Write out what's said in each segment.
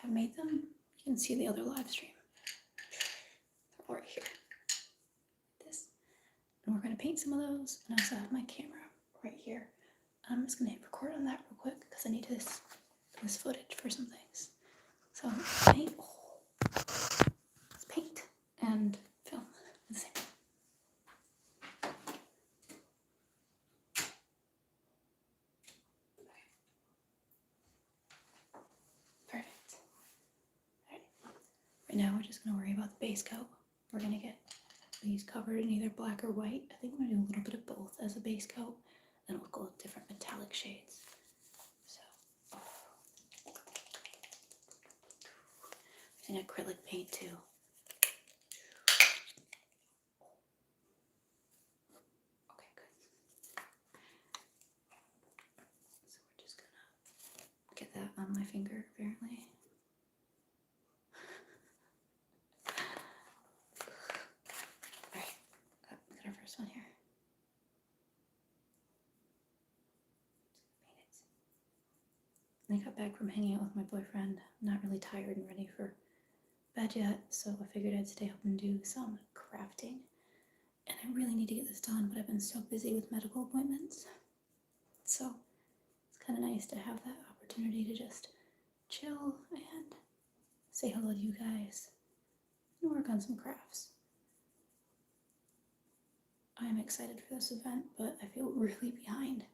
I made them. You can see the other live stream. Right here. This. And we're going to paint some of those. And I also have my camera right here. I'm just going to hit record on that real quick because I need this footage for some things. So paint. Let's paint and film at the same time. Perfect. All right. Right now we're just going to worry about the base coat. We're going to get these covered in either black or white. I think I'm going to do a little bit of both as a base coat. Then we'll go with different metallic shades. So, using acrylic paint too. Okay, good. So we're just gonna get that on my finger, apparently. Alright, look at our first one here. I got back from hanging out with my boyfriend. I'm not really tired and ready for bed yet, so I figured I'd stay up and do some crafting. And I really need to get this done, but I've been so busy with medical appointments. So it's kind of nice to have that opportunity to just chill and say hello to you guys and work on some crafts. I'm excited for this event, but I feel really behind.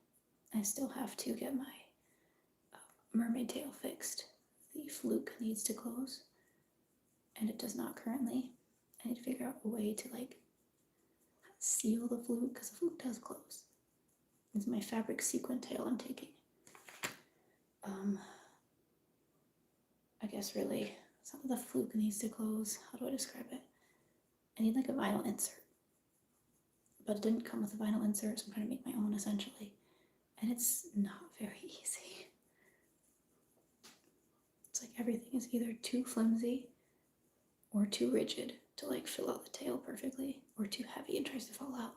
I still have to get my mermaid tail fixed. The fluke needs to close, and it does not currently. I need to figure out a way to seal the fluke, because the fluke does close. This is my fabric sequin tail I'm taking. I guess really, some of the fluke needs to close. How do I describe it? I need like a vinyl insert, but it didn't come with a vinyl insert, so I'm trying to make my own essentially, and it's not very easy. It's like everything is either too flimsy or too rigid to fill out the tail perfectly, or too heavy and tries to fall out.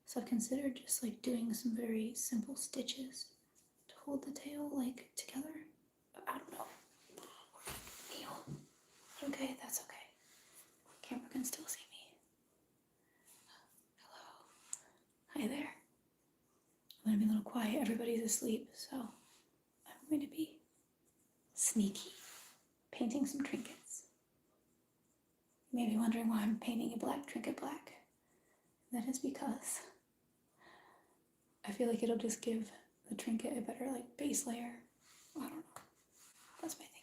So I've considered just doing some very simple stitches to hold the tail together. But I don't know. Neil. Okay, that's okay. Camera can still see me. Hello. Hi there. I'm gonna be a little quiet. Everybody's asleep, so I'm going to be sneaky, painting some trinkets. You may be wondering why I'm painting a black trinket black. That is because I feel like it'll just give the trinket a better base layer. I don't know. That's my thinking.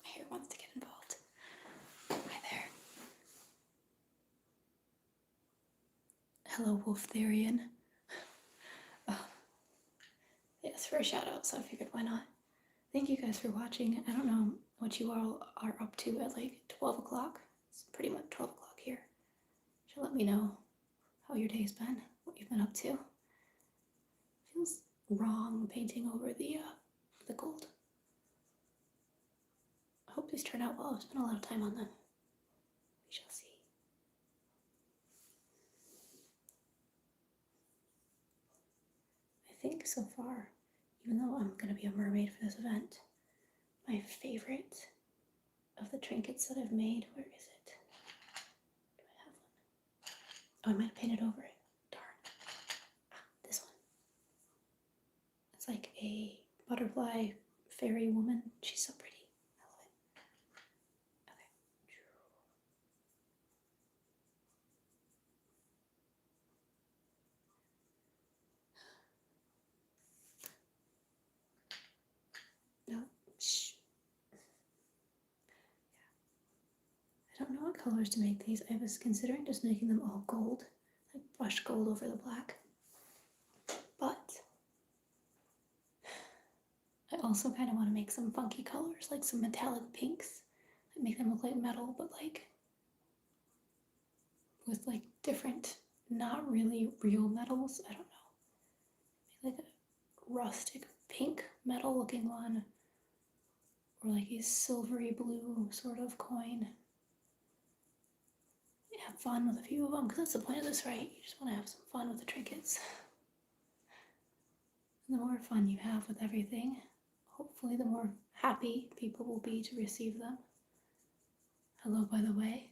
My hair wants to get involved. Hi there. Hello, Wolftherian. Yes, for a shout out, so I figured why not. Thank you guys for watching. I don't know what you all are up to at 12 o'clock. It's pretty much 12 o'clock here. You should let me know how your day's been, what you've been up to. Feels wrong painting over the gold. I hope these turn out well. I've spent a lot of time on them. We shall see. I think so far, even though I'm going to be a mermaid for this event, my favorite of the trinkets that I've made, where is it? Do I have one? Oh, I might have painted over it. Darn. This one. It's like a butterfly fairy woman. She's so pretty. I love it. Okay. No. Shh. I don't know what colors to make these. I was considering just making them all gold, brushed gold over the black. But I also kind of want to make some funky colors, some metallic pinks that make them look like metal, but with different, not really real metals. I don't know. Maybe a rustic pink metal looking one, or like a silvery blue sort of coin. Have fun with a few of them, because that's the point of this, right? You just want to have some fun with the trinkets. And the more fun you have with everything, hopefully the more happy people will be to receive them. Hello, by the way.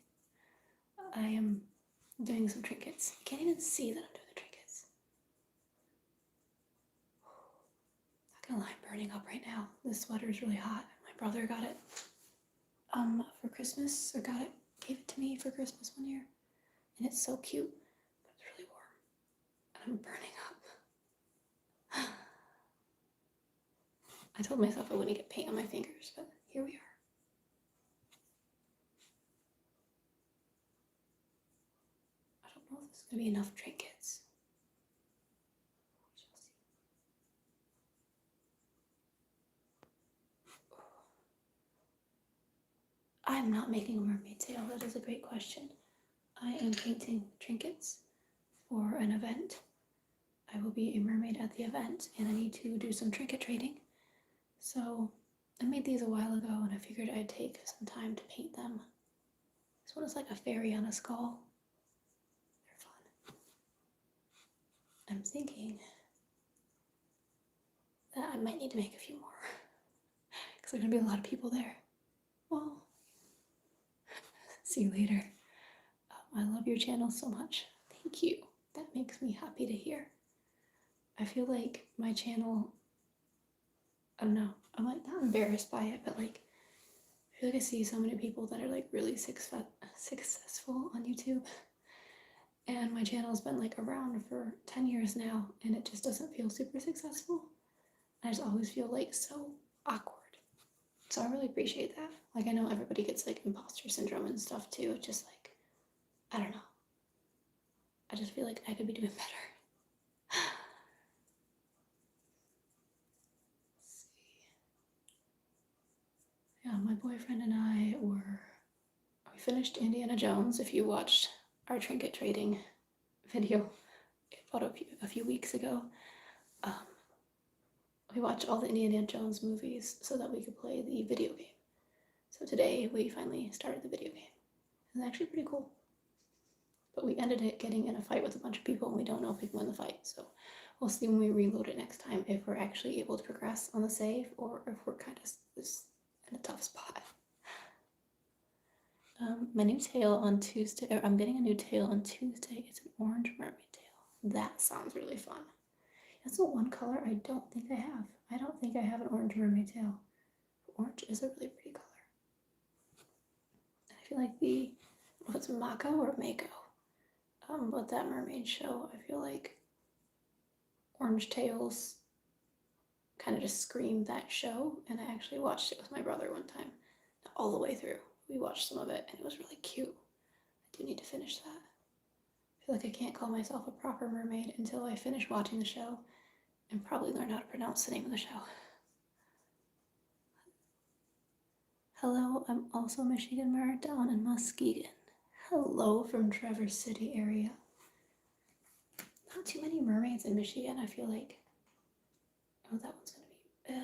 I am doing some trinkets. You can't even see that I'm doing the trinkets. Not gonna lie, I'm burning up right now. This sweater is really hot. My brother got it for Christmas, or gave it to me for Christmas one year. And it's so cute, but it's really warm. And I'm burning up. I told myself I wouldn't get paint on my fingers, but here we are. I don't know if this is going to be enough trinkets. We shall see. I'm not making a mermaid tail. That is a great question. I am painting trinkets for an event. I will be a mermaid at the event, and I need to do some trinket trading. So I made these a while ago, and I figured I'd take some time to paint them. This one is like a fairy on a skull. They're fun. I'm thinking that I might need to make a few more, because there's going to be a lot of people there. Well, see you later. I love your channel so much. Thank you. That makes me happy to hear. I feel like my channel, I don't know, I'm like not embarrassed by it, but like I feel like I see so many people that are like really successful on YouTube, and my channel's been like around for 10 years now, and it just doesn't feel super successful. I just always feel like so awkward. So I really appreciate that. Like I know everybody gets like imposter syndrome and stuff too. It's just like, I don't know. I just feel like I could be doing better. Let's see. Yeah, my boyfriend and I we finished Indiana Jones. If you watched our trinket trading video about a few weeks ago, we watched all the Indiana Jones movies so that we could play the video game. So today we finally started the video game. It's actually pretty cool. But we ended it getting in a fight with a bunch of people, and we don't know if we can win the fight. So we'll see when we reload it next time if we're actually able to progress on the save, or if we're kind of just in a tough spot. My new tail on Tuesday, or I'm getting a new tail on Tuesday. It's an orange mermaid tail. That sounds really fun. That's the one color I don't think I have. I don't think I have an orange mermaid tail. Orange is a really pretty color. And I feel like what's Mako or Mako? But that mermaid show, I feel like orange tails kind of just screamed that show, and I actually watched it with my brother one time, all the way through. We watched some of it, and it was really cute. I do need to finish that. I feel like I can't call myself a proper mermaid until I finish watching the show and probably learn how to pronounce the name of the show. Hello, I'm also Michigan Mer down in Muskegon. Hello from Traverse City area. Not too many mermaids in Michigan, I feel like. Oh, that one's gonna be,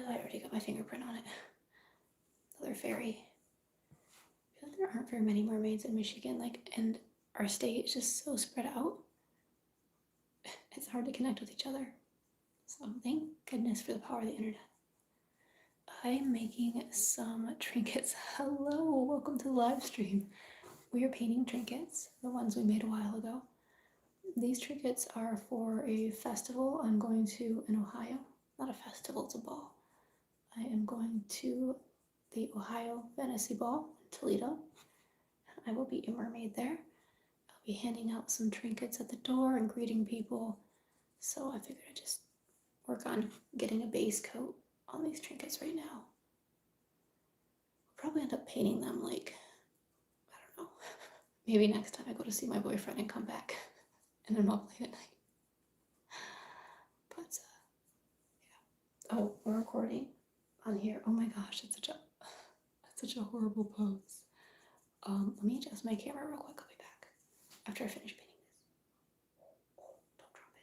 I already got my fingerprint on it. Another fairy. I feel like there aren't very many mermaids in Michigan, and our state is just so spread out. It's hard to connect with each other. So thank goodness for the power of the internet. I'm making some trinkets. Hello, welcome to the live stream. We are painting trinkets, the ones we made a while ago. These trinkets are for a festival I'm going to in Ohio. Not a festival, it's a ball. I am going to the Ohio Fantasy Ball in Toledo. I will be a mermaid there. I'll be handing out some trinkets at the door and greeting people. So I figured I'd just work on getting a base coat on these trinkets right now. I'll probably end up painting them I don't know, maybe next time I go to see my boyfriend and come back and then I'll play at night. But yeah. Oh, we're recording on here. Oh my gosh, that's such a horrible pose. Let me adjust my camera real quick. I'll be back after I finish painting this. Oh, don't drop it.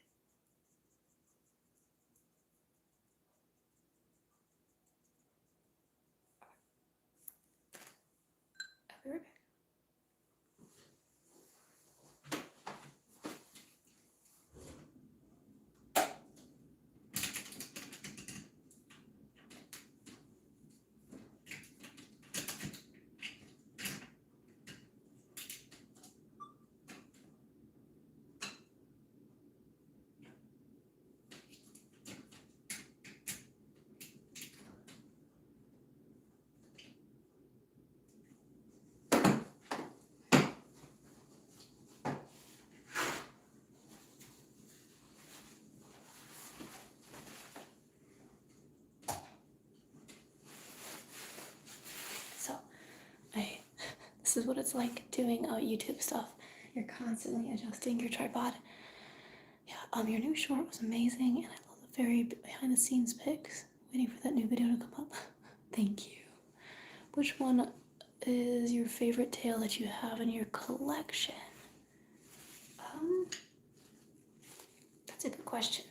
This is what it's like doing YouTube stuff. You're constantly adjusting your tripod. Yeah, your new short was amazing, and I love the very behind the scenes pics. Waiting for that new video to come up. Thank you. Which one is your favorite tail that you have in your collection? That's a good question.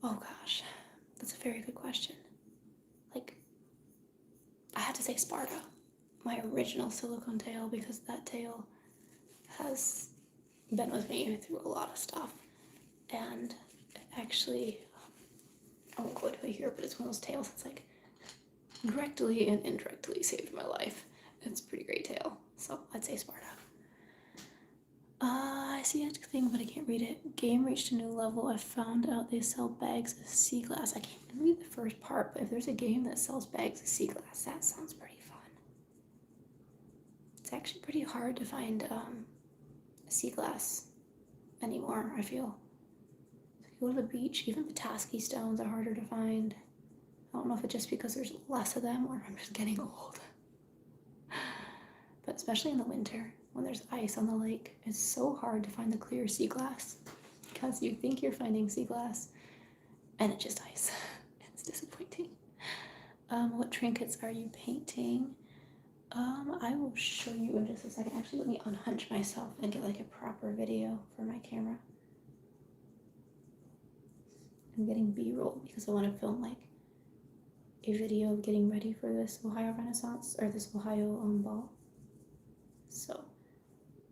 Oh gosh, that's a very good question. Like, I have to say Sparta, my original silicone tail, because that tail has been with me through a lot of stuff. And actually, I won't go into it here, but it's one of those tails that's like directly and indirectly saved my life. It's a pretty great tail, so I'd say Sparta. I see a thing, but I can't read it. Game reached a new level. I found out they sell bags of sea glass. I can't read the first part, but if there's a game that sells bags of sea glass, that sounds pretty fun. It's actually pretty hard to find sea glass anymore, I feel. So if you go to the beach, even Petoskey stones are harder to find. I don't know if it's just because there's less of them or I'm just getting old. But especially in the winter, when there's ice on the lake, it's so hard to find the clear sea glass because you think you're finding sea glass and it's just ice. It's disappointing. What trinkets are you painting? I will show you in just a second. Actually, let me unhunch myself and get like a proper video for my camera. I'm getting B-roll because I want to film like a video of getting ready for this Ohio Renaissance or this Ohio ball. So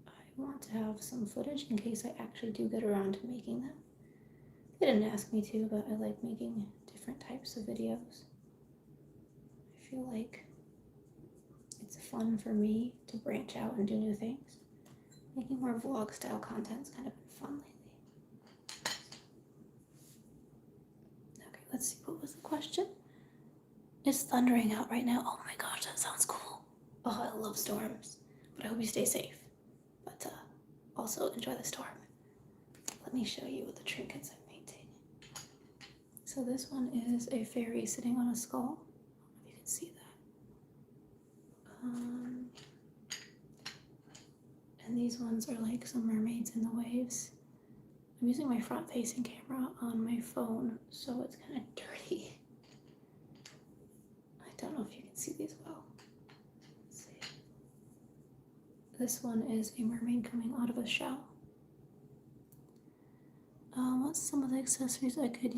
I want to have some footage in case I actually do get around to making them. They didn't ask me to, but I like making different types of videos. I feel like it's fun for me to branch out and do new things. Making more vlog style content's kind of been fun lately. Okay, let's see, what was the question? It's thundering out right now. Oh my gosh, that sounds cool. Oh, I love storms, but I hope you stay safe. But also enjoy the storm. Let me show you what the trinkets I'm painting. So this one is a fairy sitting on a skull. I don't know if you can see that. And these ones are like some mermaids in the waves. I'm using my front-facing camera on my phone, so it's kind of dirty. I don't know if you can see these well. Let's see. This one is a mermaid coming out of a shell. What's some of the accessories I could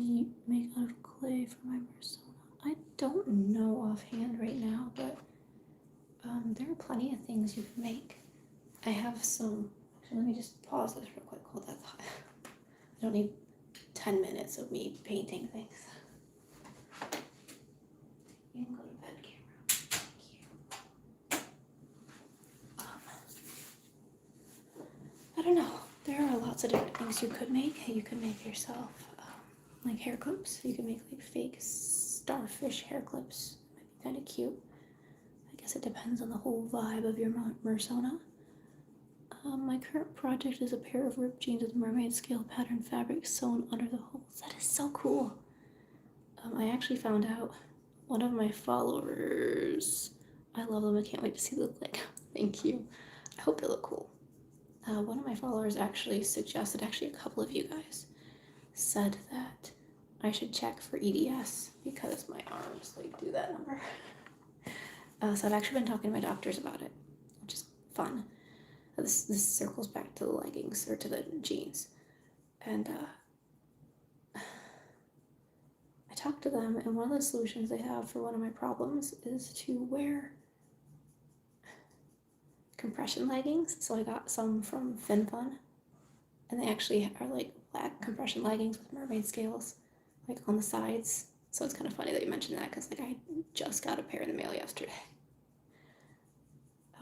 make out of clay for my persona? I don't know offhand right now, but there are plenty of things you can make. I have some. Actually, let me just pause this real quick. Hold that thought. I don't need 10 minutes of me painting things. You can go to bed, camera. Thank you. I don't know. There are lots of different things you could make. You could make yourself like hair clips. You could make like fake starfish hair clips. Might be kind of cute. I guess it depends on the whole vibe of your persona. My current project is a pair of ripped jeans with mermaid scale pattern fabric sewn under the holes. That is so cool. I actually found out one of my followers, I love them, I can't wait to see what they look like. Thank you. I hope they look cool. One of my followers actually suggested, actually a couple of you guys, said that I should check for EDS because my arms like do that number. So I've actually been talking to my doctors about it, which is fun. This circles back to the leggings or to the jeans. And I talked to them, and one of the solutions they have for one of my problems is to wear compression leggings. So I got some from FinFun, and they actually are like black compression leggings with mermaid scales like on the sides. So it's kind of funny that you mentioned that because like I just got a pair in the mail yesterday.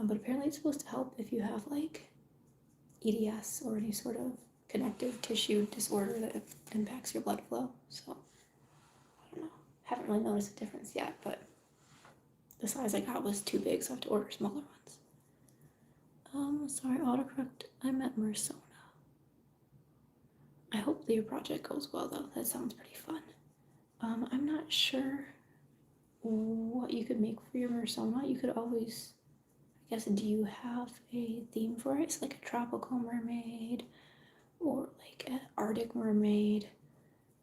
But apparently it's supposed to help if you have like EDS or any sort of connective tissue disorder that impacts your blood flow. So I don't know. Haven't really noticed a difference yet, but the size I got was too big, so I have to order smaller ones. Sorry, autocorrect. I meant Mersona. I hope that your project goes well though. That sounds pretty fun. I'm not sure what you could make for your Mersona. You could always, I guess, do you have a theme for it? It's like a tropical mermaid, or like an Arctic mermaid,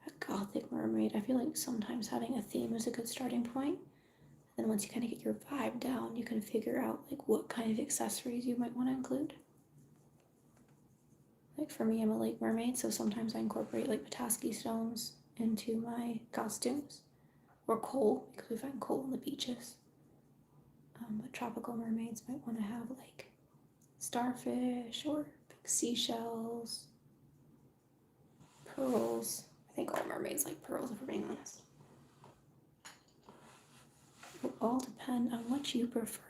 a Gothic mermaid. I feel like sometimes having a theme is a good starting point. Then once you kind of get your vibe down, you can figure out like what kind of accessories you might want to include. Like for me, I'm a lake mermaid, so sometimes I incorporate like Petoskey stones into my costumes, or coal, because we find coal on the beaches. But tropical mermaids might want to have like starfish or big seashells, pearls. I think all mermaids like pearls, if we're being honest. It will all depend on what you prefer.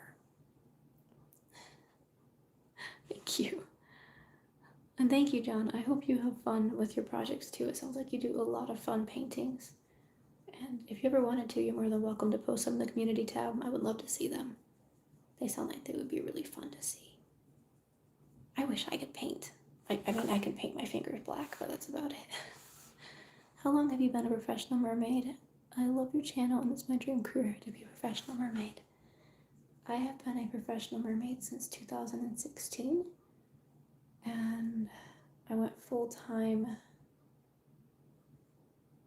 Thank you. And thank you, John. I hope you have fun with your projects too. It sounds like you do a lot of fun paintings. And if you ever wanted to, you're more than welcome to post them in the community tab. I would love to see them. They sound like they would be really fun to see. I wish I could paint. I mean, I can paint my fingers black, but that's about it. How long have you been a professional mermaid? I love your channel, and it's my dream career to be a professional mermaid. I have been a professional mermaid since 2016, and I went full-time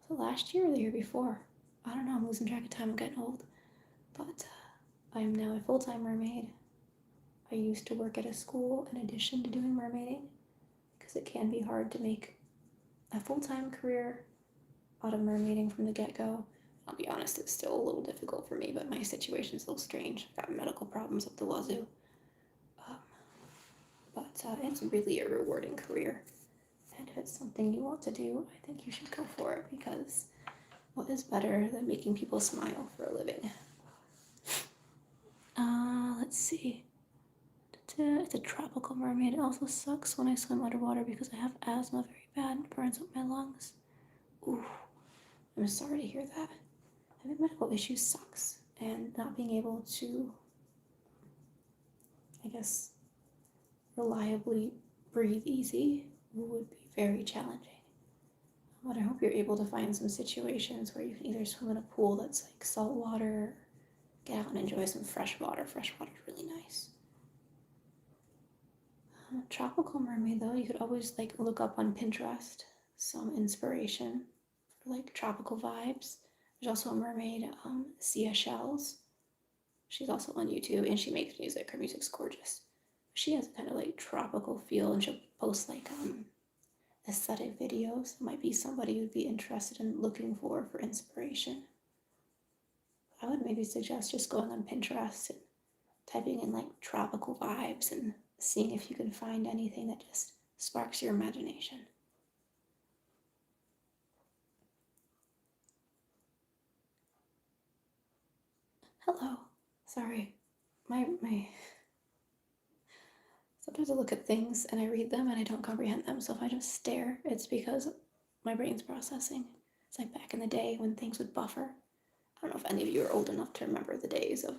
last year or the year before. I don't know, I'm losing track of time, I'm getting old. But I'm now a full-time mermaid. I used to work at a school in addition to doing mermaiding, because it can be hard to make a full-time career out of mermaiding from the get-go. I'll be honest, it's still a little difficult for me, but my situation is a little strange. I've got medical problems up the wazoo. But it's really a rewarding career. And if it's something you want to do, I think you should go for it, because what is better than making people smile for a living? Let's see. It's a tropical mermaid. It also sucks when I swim underwater because I have asthma very bad and it burns up my lungs. Ooh, I'm sorry to hear that. Having medical issues sucks, and not being able to, I guess, reliably breathe easy would be very challenging. But I hope you're able to find some situations where you can either swim in a pool that's like salt water, get out and enjoy some fresh water. Fresh water is really nice. Tropical mermaid though, you could always like look up on Pinterest some inspiration for like tropical vibes. There's also a mermaid, Sia Shells. She's also on YouTube, and she makes music. Her music's gorgeous. She has a kind of like tropical feel, and she'll post like aesthetic videos. It might be somebody who'd be interested in looking for inspiration. I would maybe suggest just going on Pinterest and typing in like tropical vibes and seeing if you can find anything that just sparks your imagination. Hello. Sorry. My Sometimes I look at things and I read them and I don't comprehend them. So if I just stare, it's because my brain's processing. It's like back in the day when things would buffer. I don't know if any of you are old enough to remember the days of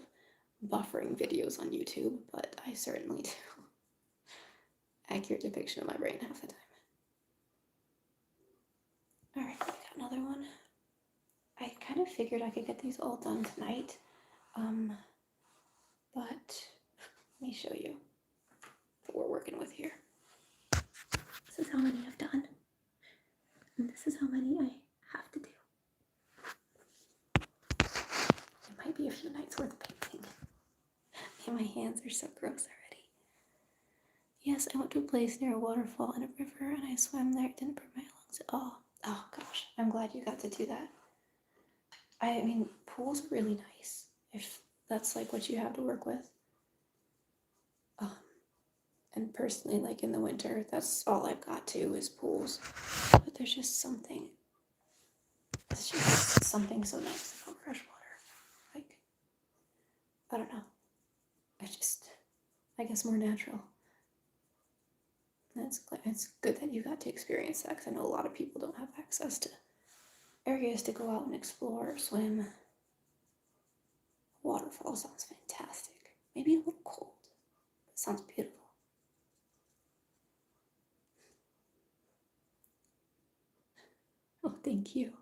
buffering videos on YouTube, but I certainly do. Accurate depiction of my brain half the time. Alright, we got another one. I kind of figured I could get these all done tonight, but let me show you what we're working with here. This is how many I've done, and this is how many I have to do. It might be a few nights worth of painting. And my hands are so gross already. Yes, I went to a place near a waterfall and a river, and I swam there. It didn't burn my lungs at all. Oh gosh, I'm glad you got to do that. I mean, pools are really nice if that's like what you have to work with. And personally, like in the winter, that's all I've got to is pools. But there's just something, it's just something so nice about fresh water. Like, I don't know. It's just, I guess, more natural. And it's good that you got to experience that, because I know a lot of people don't have access to areas to go out and explore or swim. Waterfall sounds fantastic. Maybe a little cold, but it sounds beautiful. Oh, thank you.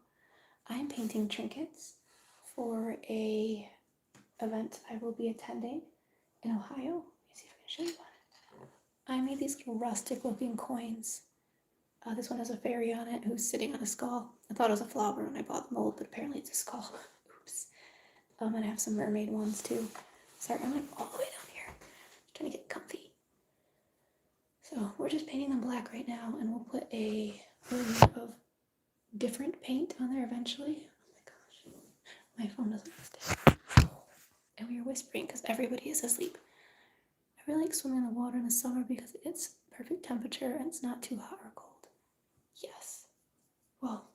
I'm painting trinkets for a event I will be attending in Ohio show you one. I made these little rustic looking coins. This one has a fairy on it who's sitting on a skull. I thought it was a flower when I bought the mold, but apparently it's a skull. Oops. And I have some mermaid ones too. Sorry, I'm like all the way down here. Just trying to get comfy. So we're just painting them black right now, and we'll put a layer of different paint on there eventually. Oh my gosh, my phone doesn't stay. And we were whispering because everybody is asleep. I really like swimming in the water in the summer because it's perfect temperature and it's not too hot or cold. Yes. Well,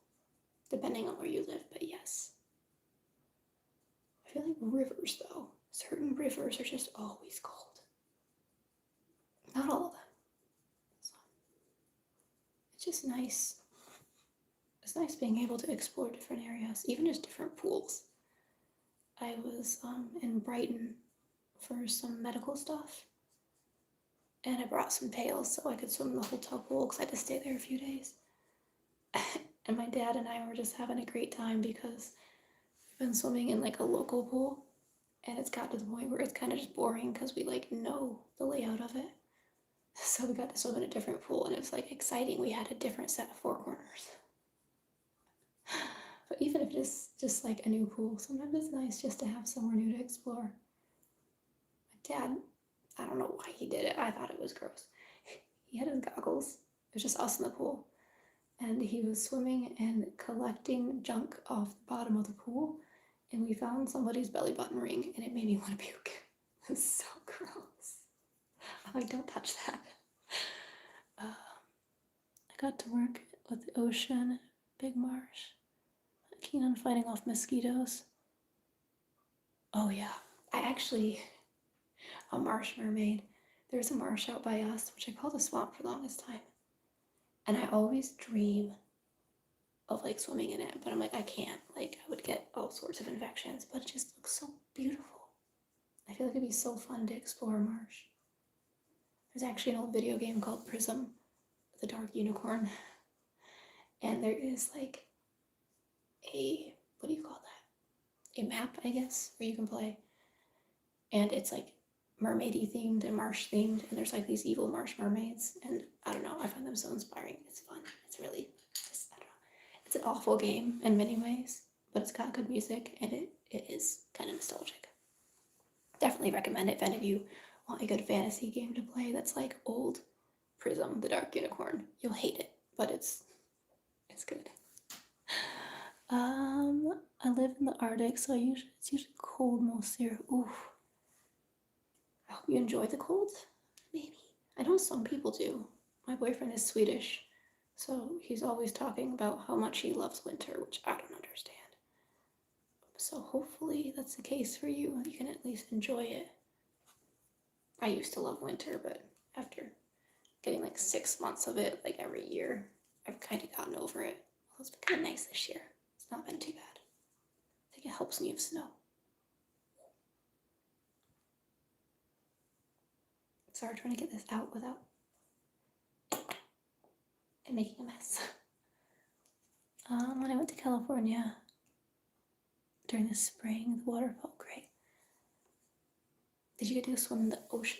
depending on where you live, but yes. I feel like rivers, though. Certain rivers are just always cold. Not all of them. So, it's just nice. It's nice being able to explore different areas, even just different pools. I was in Brighton for some medical stuff, and I brought some pails so I could swim in the hotel pool because I had to stay there a few days. And my dad and I were just having a great time because we've been swimming in like a local pool, and it's got to the point where it's kind of just boring because we like know the layout of it. So we got to swim in a different pool, and it was like exciting. We had a different set of four corners. But even if it's just like a new pool, sometimes it's nice just to have somewhere new to explore. My dad, I don't know why he did it. I thought it was gross. He had his goggles. It was just us in the pool. And he was swimming and collecting junk off the bottom of the pool. And we found somebody's belly button ring, and it made me want to puke. It was so gross. I'm like, don't touch that. I got to work with the ocean, big marsh. Keen on fighting off mosquitoes. Oh yeah, a marsh mermaid. There's a marsh out by us, which I called a swamp for the longest time. And I always dream of like swimming in it, but I'm like, I can't. Like, I would get all sorts of infections, but it just looks so beautiful. I feel like it'd be so fun to explore a marsh. There's actually an old video game called Prism, the Dark Unicorn. And there is like what do you call that? A map, I guess, where you can play. And it's like mermaidy themed and marsh themed, and there's like these evil marsh mermaids, and I don't know, I find them so inspiring. It's fun. It's really just, I don't know. It's an awful game in many ways, but it's got good music, and it is kind of nostalgic. Definitely recommend it if any of you want a good fantasy game to play that's like old Prism, the Dark Unicorn. You'll hate it, but it's good. I live in the Arctic, so it's usually cold most year. Ooh. I hope you enjoy the cold. Maybe. I know some people do. My boyfriend is Swedish, so he's always talking about how much he loves winter, which I don't understand. So hopefully that's the case for you. You can at least enjoy it. I used to love winter, but after getting like 6 months of it, like every year, I've kind of gotten over it. Well, it's been kind of nice this year. It's not been too bad. I think it helps when you have snow. Sorry, trying to get this out without it making a mess. When I went to California during the spring, the water felt great. Did you get to go swim in the ocean?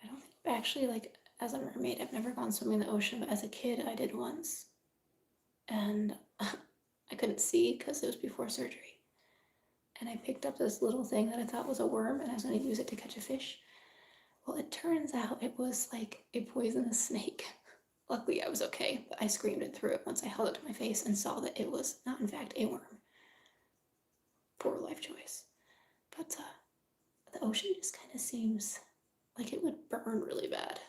I don't think, actually, like, as a mermaid, I've never gone swimming in the ocean, but as a kid, I did once. And I couldn't see because it was before surgery. And I picked up this little thing that I thought was a worm, and I was going to use it to catch a fish. Well, it turns out it was like a poisonous snake. Luckily, I was okay, but I screamed and threw it once I held it to my face and saw that it was not, in fact, a worm. Poor life choice. But the ocean just kind of seems like it would burn really bad.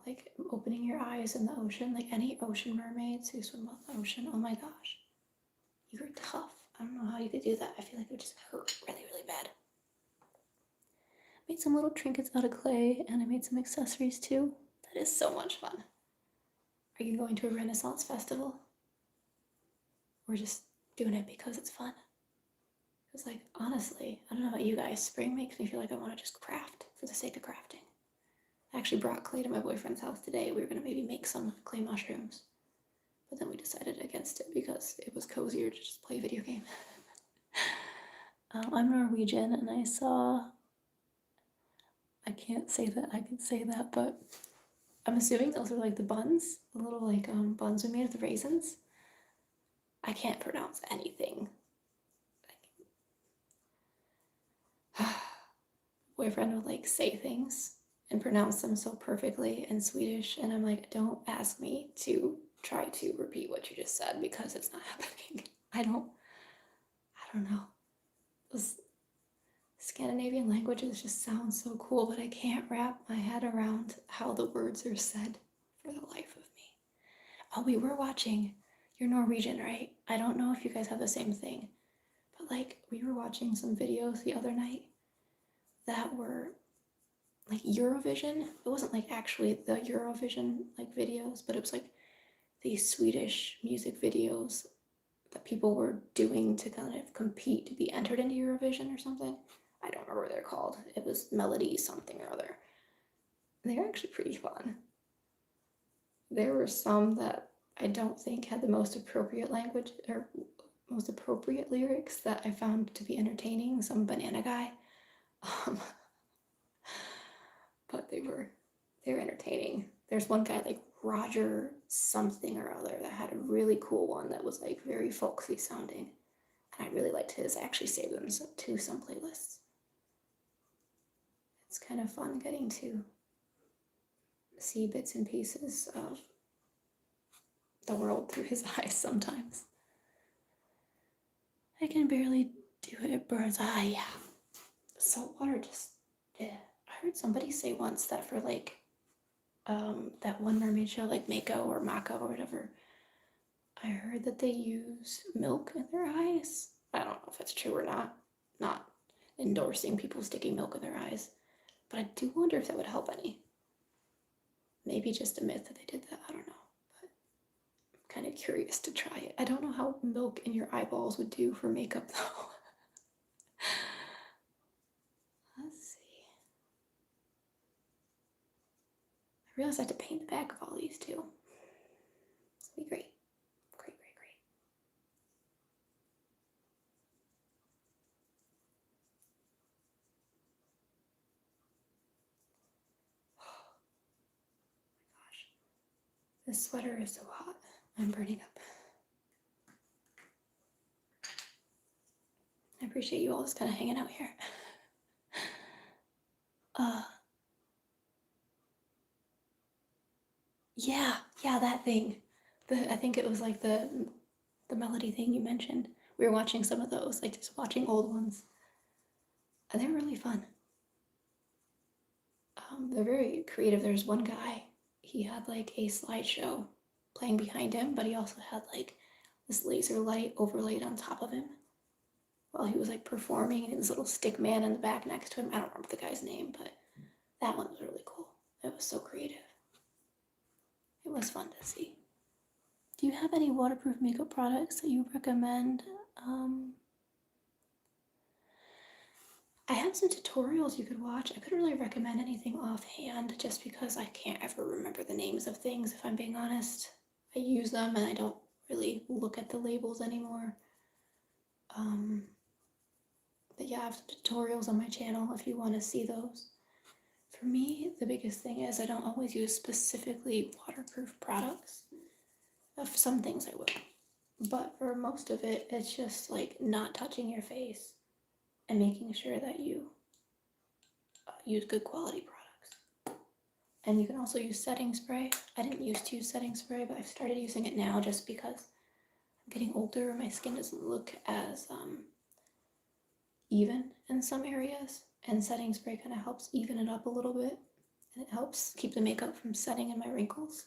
Like opening your eyes in the ocean, like any ocean mermaids who swim on the ocean, oh my gosh. You're tough. I don't know how you could do that. I feel like it would just hurt really, really bad. Made some little trinkets out of clay, and I made some accessories too. That is so much fun. Are you going to a Renaissance festival? We're just doing it because it's fun. Because, like, honestly, I don't know about you guys, spring makes me feel like I want to just craft for the sake of crafting. I actually brought clay to my boyfriend's house today. We were going to maybe make some clay mushrooms. But then we decided against it because it was cozier to just play a video game. I'm Norwegian, and I saw. I can't say that I can say that, but I'm assuming those are like the buns, the little like buns we made with the raisins. I can't pronounce anything. Boyfriend would like say things and pronounce them so perfectly in Swedish, and I'm like, don't ask me to try to repeat what you just said because it's not happening. I don't know. Those Scandinavian languages just sound so cool, but I can't wrap my head around how the words are said for the life of me. Oh, we were watching. You're Norwegian, right? I don't know if you guys have the same thing, but like we were watching some videos the other night that were like Eurovision. It wasn't like actually the Eurovision like videos, but it was like these Swedish music videos that people were doing to kind of compete to be entered into Eurovision or something. I don't remember what they're called. It was Melody something or other. They're actually pretty fun. There were some that I don't think had the most appropriate language or most appropriate lyrics that I found to be entertaining. Some banana guy. But they're entertaining. There's one guy like Roger something or other that had a really cool one that was like very folksy sounding. And I really liked his. I actually saved them to some playlists. It's kind of fun getting to see bits and pieces of the world through his eyes sometimes. I can barely do it at bird's eye, yeah. Saltwater just, yeah. I heard somebody say once that for like that one mermaid show, like Mako or Mako or whatever, I heard that they use milk in their eyes. I don't know if that's true or not. Not endorsing people sticking milk in their eyes, but I do wonder if that would help any. Maybe just a myth that they did that. I don't know, but I'm kind of curious to try it. I don't know how milk in your eyeballs would do for makeup though. Let's see. I realized I have to paint the back of all these too. This will be great. Great. Oh my gosh. This sweater is so hot. I'm burning up. I appreciate you all just kind of hanging out here. Yeah, that thing. I think it was like the melody thing you mentioned. We were watching some of those, like just watching old ones. And they're really fun. They're very creative. There's one guy, he had like a slideshow playing behind him, but he also had like this laser light overlaid on top of him while he was like performing, and this little stick man in the back next to him. I don't remember the guy's name, but that one was really cool. It was so creative. It was fun to see. Do you have any waterproof makeup products that you recommend? I have some tutorials you could watch. I couldn't really recommend anything offhand just because I can't ever remember the names of things, if I'm being honest. I use them and I don't really look at the labels anymore. But yeah, I have some tutorials on my channel if you want to see those. For me, the biggest thing is I don't always use specifically waterproof products. For some things I will. But for most of it, it's just like not touching your face and making sure that you use good quality products. And you can also use setting spray. I didn't used to use setting spray, but I've started using it now just because I'm getting older and my skin doesn't look as even in some areas. And setting spray kind of helps even it up a little bit. And it helps keep the makeup from setting in my wrinkles.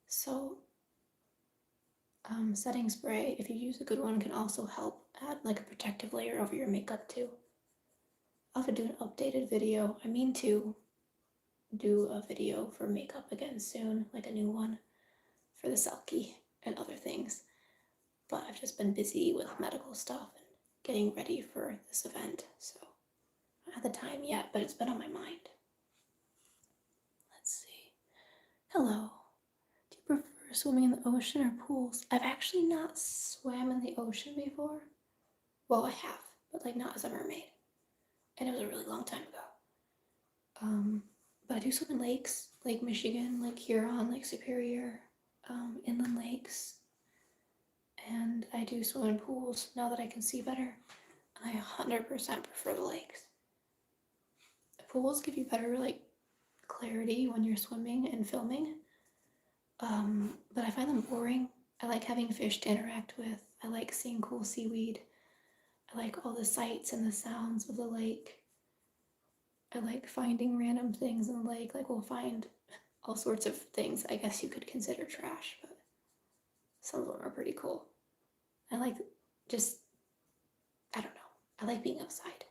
So setting spray, if you use a good one, can also help add like a protective layer over your makeup too. I'll have to do an updated video. I mean to do a video for makeup again soon, like a new one for the SELKIE and other things. But I've just been busy with medical stuff and getting ready for this event, so I don't have the time yet, but it's been on my mind. Let's see. Hello. Do you prefer swimming in the ocean or pools? I've actually not swam in the ocean before. Well, I have. but like not as a mermaid. And it was a really long time ago. But I do swim in lakes, Lake Michigan, Lake Huron, Lake Superior, inland lakes. And I do swim in pools now that I can see better. And I 100% prefer the lakes. The pools give you better like clarity when you're swimming and filming. But I find them boring. I like having fish to interact with. I like seeing cool seaweed. I like all the sights and the sounds of the lake. I like finding random things in the lake. Like we'll find all sorts of things I guess you could consider trash, but some of them are pretty cool. I like I don't know. I like being outside.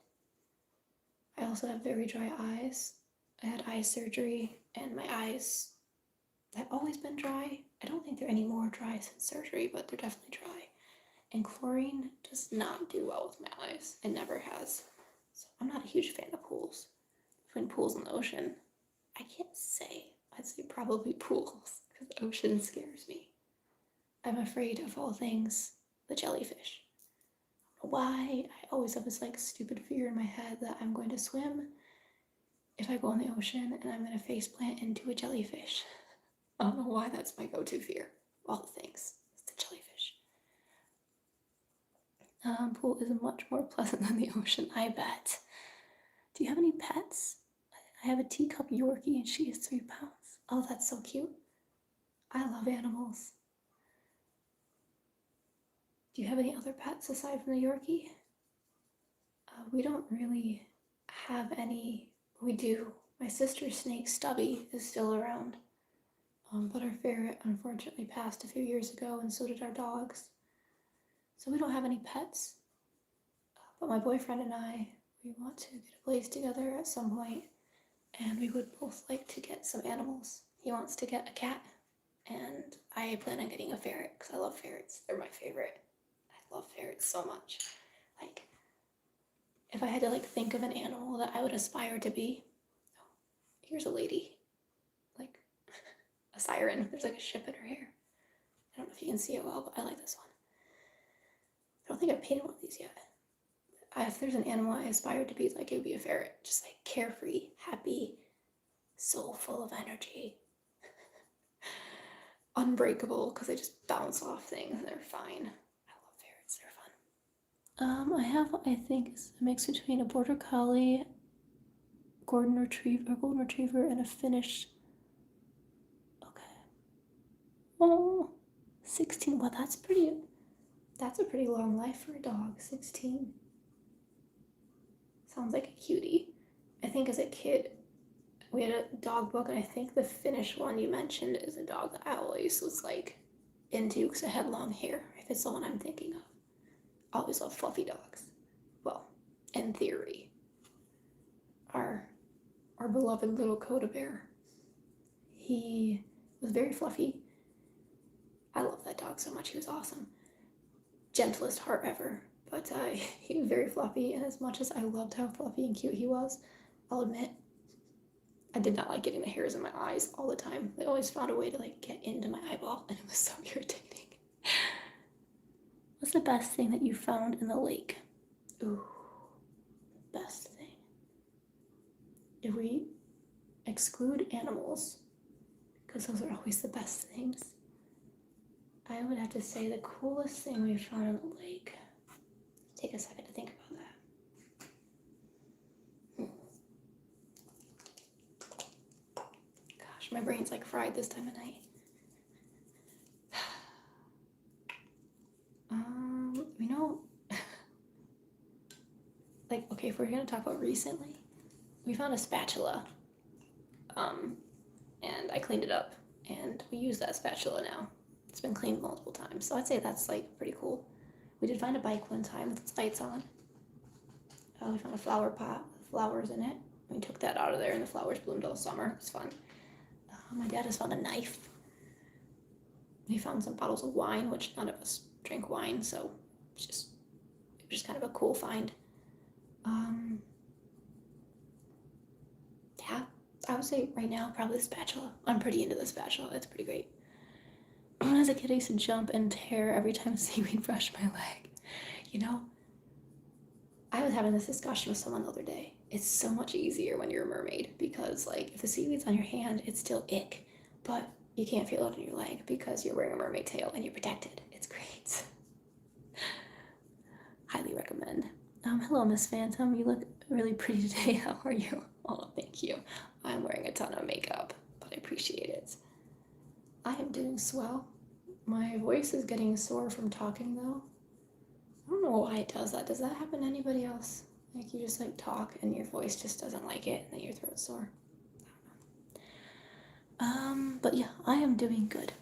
I also have very dry eyes. I had eye surgery and my eyes have always been dry. I don't think they're any more dry since surgery, but they're definitely dry. And chlorine does not do well with my eyes. It never has. So I'm not a huge fan of pools. Between pools and the ocean, I can't say. I'd say probably pools, because the ocean scares me. I'm afraid of all things the jellyfish. I don't know why. I always have this like stupid fear in my head that I'm going to swim if I go in the ocean and I'm going to faceplant into a jellyfish. I don't know why that's my go-to fear. Of all the things, it's the jellyfish. Pool is much more pleasant than the ocean, I bet. Do you have any pets? I have a teacup Yorkie and she is 3 pounds. Oh, that's so cute. I love animals. Do you have any other pets aside from the Yorkie? We don't really have any. We do. My sister's snake Stubby is still around. But our ferret unfortunately passed a few years ago, and so did our dogs. So we don't have any pets. But my boyfriend and I, we want to get a place together at some point, and we would both like to get some animals. He wants to get a cat, and I plan on getting a ferret because I love ferrets. They're my favorite. I love ferrets so much. Like, if I had to like think of an animal that I would aspire to be, oh, here's a lady, like a siren. There's like a ship in her hair. I don't know if you can see it well, but I like this one. I don't think I've painted one of these yet. If there's an animal I aspire to be, like, it would be a ferret. Just like carefree, happy, so full of energy. Unbreakable, because they just bounce off things and they're fine. I love ferrets, they're fun. I have, I think, it's a mix between a border collie, golden retriever, and a Finnish. Okay. Oh, 16. Well, that's a pretty long life for a dog. 16. Sounds like a cutie. I think as a kid, we had a dog book, and I think the Finnish one you mentioned is a dog that I always was like into because it had long hair, if it's the one I'm thinking of. I always love fluffy dogs. Well, in theory. Our beloved little Coda bear. He was very fluffy. I love that dog so much. He was awesome. Gentlest heart ever. But he was very fluffy, and as much as I loved how fluffy and cute he was, I'll admit, I did not like getting the hairs in my eyes all the time. They always found a way to like get into my eyeball, and it was so irritating. What's the best thing that you found in the lake? Ooh, best thing. If we exclude animals, because those are always the best things, I would have to say the coolest thing we found in the lake. Take a second to think about that. Gosh, my brain's like fried this time of night. You know, like, okay, if we're gonna talk about recently, we found a spatula, and I cleaned it up, and we use that spatula now. It's been cleaned multiple times, so I'd say that's like pretty cool. We did find a bike one time with its lights on. We found a flower pot with flowers in it. We took that out of there, and the flowers bloomed all summer. It was fun. My dad has found a knife. We found some bottles of wine, which none of us drink wine, so it was just kind of a cool find. Yeah, I would say right now probably the spatula. I'm pretty into the spatula. It's pretty great. When I was a kid, I used to jump and tear every time seaweed brushed my leg. You know, I I was having this discussion with someone the other day. It's so much easier when you're a mermaid because, like, if the seaweed's on your hand, it's still ick, but you can't feel it on your leg because you're wearing a mermaid tail and you're protected. It's great. Highly recommend. Hello, Miss Phantom. You look really pretty today. How are you? Oh, thank you. I'm wearing a ton of makeup, but I appreciate it. I am doing swell. My voice is getting sore from talking, though. I don't know why it does that. Does that happen to anybody else? Like, you just, like, talk and your voice just doesn't like it and then your throat's sore? I don't know. But yeah, I am doing good.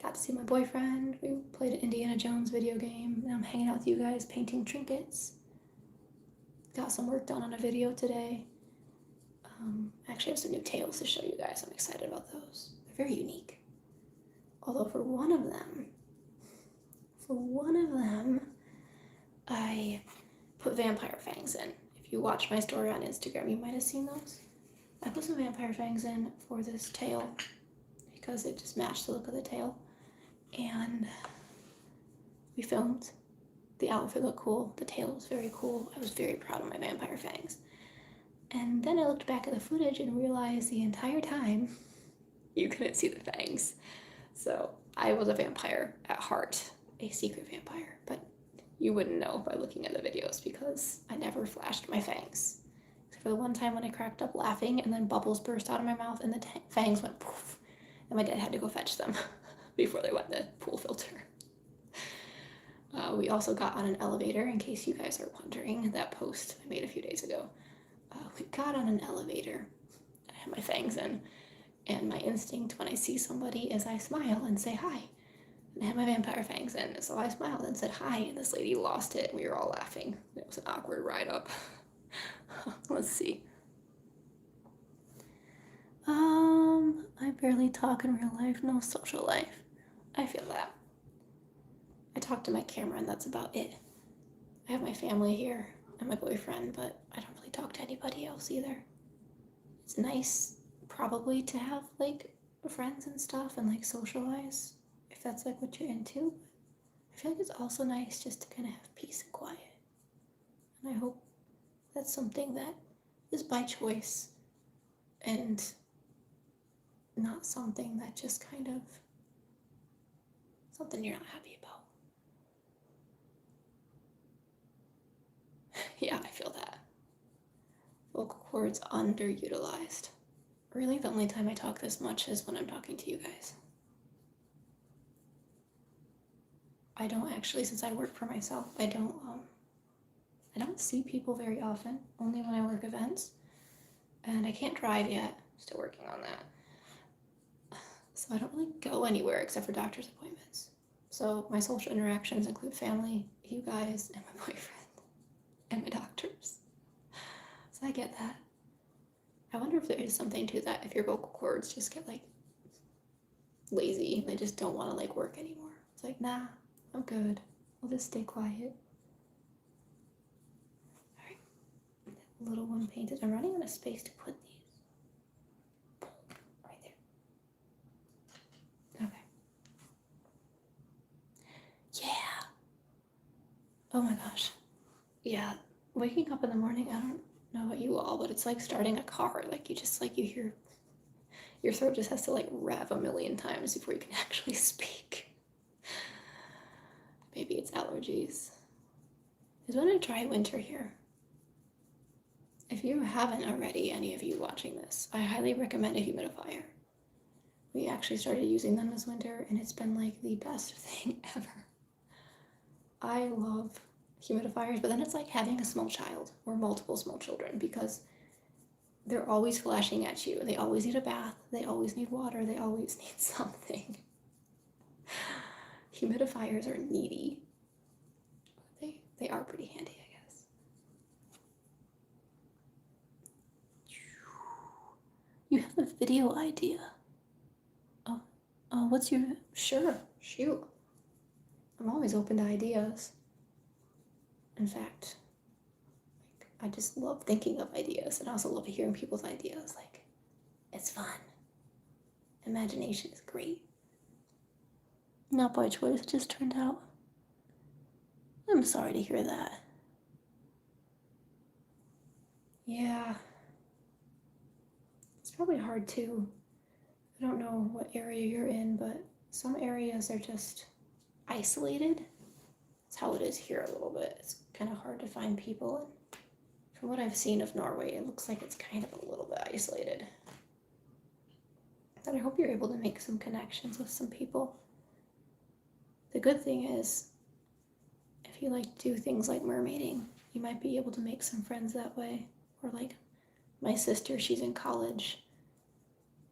Got to see my boyfriend. We played an Indiana Jones video game. And I'm hanging out with you guys painting trinkets. Got some work done on a video today. I actually have some new tails to show you guys. I'm excited about those. They're very unique. Although for one of them, I put vampire fangs in. If you watch my story on Instagram, you might have seen those. I put some vampire fangs in for this tail because it just matched the look of the tail. And we filmed. The outfit looked cool. The tail was very cool. I was very proud of my vampire fangs. And then I looked back at the footage and realized the entire time you couldn't see the fangs. So I was a vampire at heart, a secret vampire, but you wouldn't know by looking at the videos because I never flashed my fangs. Except for the one time when I cracked up laughing and then bubbles burst out of my mouth and the fangs went poof, and my dad had to go fetch them before they went in the pool filter. We also got on an elevator, in case you guys are wondering, that post I made a few days ago. We got on an elevator. I had my fangs in, and my instinct when I see somebody is I smile and say hi. And I had my vampire fangs in, so I smiled and said hi, and this lady lost it, and we were all laughing. It was an awkward ride up. Let's see. I barely talk in real life, no social life. I feel that. I talk to my camera and that's about it. I have my family here and my boyfriend, but I don't really talk to anybody else either. It's nice probably to have like friends and stuff and like socialize if that's like what you're into. I feel like it's also nice just to kind of have peace and quiet. And I hope that's something that is by choice and not something that just kind of something you're not happy about. Yeah, I feel that. Vocal cords underutilized. Really, the only time I talk this much is when I'm talking to you guys. I don't actually, since I work for myself, I don't see people very often, only when I work events. And I can't drive yet, still working on that. So I don't really go anywhere except for doctor's appointments. So my social interactions include family, you guys, and my boyfriend, and my doctors. So I get that. I wonder if there is something to that, if your vocal cords just get like lazy, they just don't want to like work anymore. It's like, nah, I'm good. I'll just stay quiet. Alright, that little one painted. I'm running out of space to put these. Right there. Okay. Yeah. Oh my gosh. Yeah. Waking up in the morning, I don't know about you all, but it's like starting a car. Like you just like, you hear, your throat just has to like rev a million times before you can actually speak. Maybe it's allergies. It's been a dry winter here. If you haven't already, any of you watching this, I highly recommend a humidifier. We actually started using them this winter and it's been like the best thing ever. I love humidifiers, but then it's like having a small child or multiple small children because they're always flashing at you. They always need a bath. They always need water. They always need something. Humidifiers are needy. They are pretty handy, I guess. You have a video idea. Oh, what's your... Sure, shoot. I'm always open to ideas. In fact, like, I just love thinking of ideas, and I also love hearing people's ideas. Like, it's fun. Imagination is great. Not by choice, it just turned out. I'm sorry to hear that. Yeah, it's probably hard too. I don't know what area you're in, but some areas are just isolated. That's how it is here a little bit. It's kind of hard to find people. And from what I've seen of Norway, it looks like it's kind of a little bit isolated. But I hope you're able to make some connections with some people. The good thing is, if you like do things like mermaiding, you might be able to make some friends that way. Or like my sister, she's in college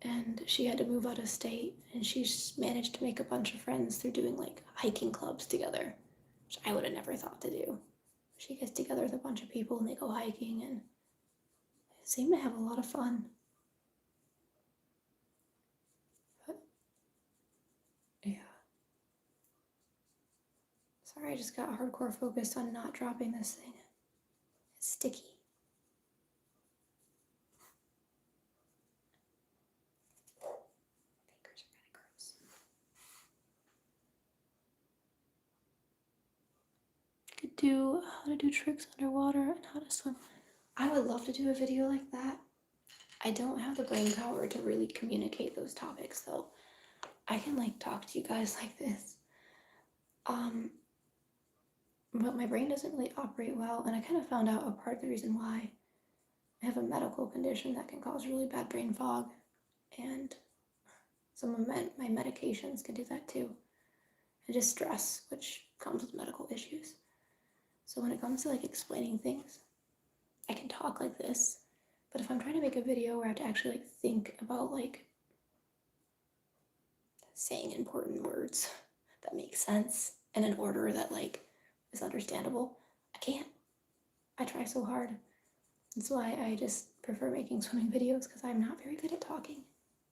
and she had to move out of state, and she's managed to make a bunch of friends through doing like hiking clubs together, which I would have never thought to do. She gets together with a bunch of people and they go hiking and they seem to have a lot of fun. But yeah. Sorry, I just got hardcore focused on not dropping this thing. It's sticky. Fingers are kind of gross. You could do how to do tricks underwater and how to swim. I would love to do a video like that. I don't have the brain power to really communicate those topics though. I can like talk to you guys like this. But my brain doesn't really operate well, and I kind of found out a part of the reason why. I have a medical condition that can cause really bad brain fog, and some of my medications can do that too. And just stress, which comes with medical issues. So when it comes to like explaining things, I can talk like this, but if I'm trying to make a video where I have to actually like think about like saying important words that make sense in an order that like is understandable, I can't. I try so hard. That's why I just prefer making swimming videos, because I'm not very good at talking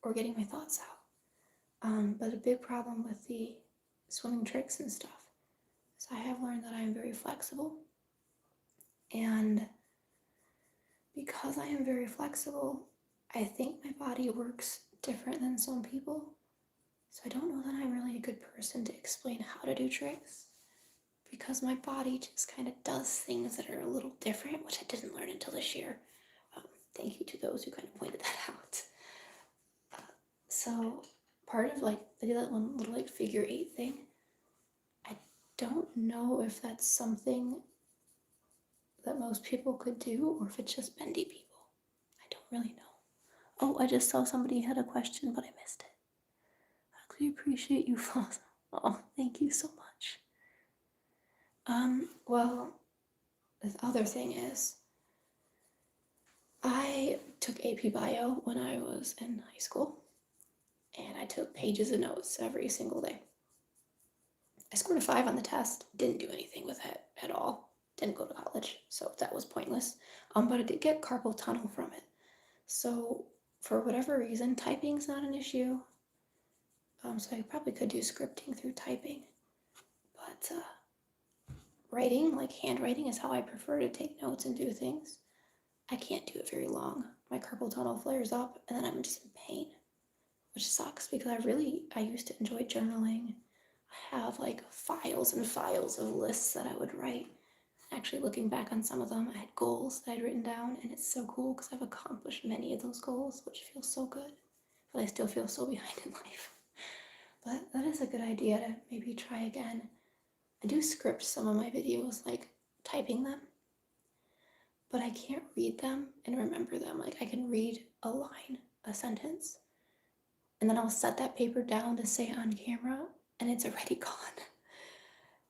or getting my thoughts out. But a big problem with the swimming tricks and stuff is I have learned that I am very flexible. And because I am very flexible, I think my body works different than some people. So I don't know that I'm really a good person to explain how to do tricks, because my body just kind of does things that are a little different, which I didn't learn until this year. Thank you to those who kind of pointed that out. So part of like, I do that one little like figure 8 thing. I don't know if that's something that most people could do or if it's just bendy people. I don't really know. Oh, I just saw somebody had a question, but I missed it. I really appreciate you, Floss. Oh, thank you so much. Well, the other thing is, I took AP Bio when I was in high school, and I took pages of notes every single day. I scored a 5 on the test, didn't do anything with it at all, didn't go to college, so that was pointless. But I did get carpal tunnel from it. So for whatever reason, typing's not an issue. So I probably could do scripting through typing, but writing, like handwriting, is how I prefer to take notes and do things. I can't do it very long. My carpal tunnel flares up and then I'm just in pain, which sucks because I used to enjoy journaling. I have like files and files of lists that I would write. Actually, looking back on some of them, I had goals that I'd written down, and it's so cool because I've accomplished many of those goals, which feels so good, but I still feel so behind in life. But that is a good idea to maybe try again. I do script some of my videos, like typing them, but I can't read them and remember them. Like I can read a line, a sentence, and then I'll set that paper down to say it on camera, and it's already gone.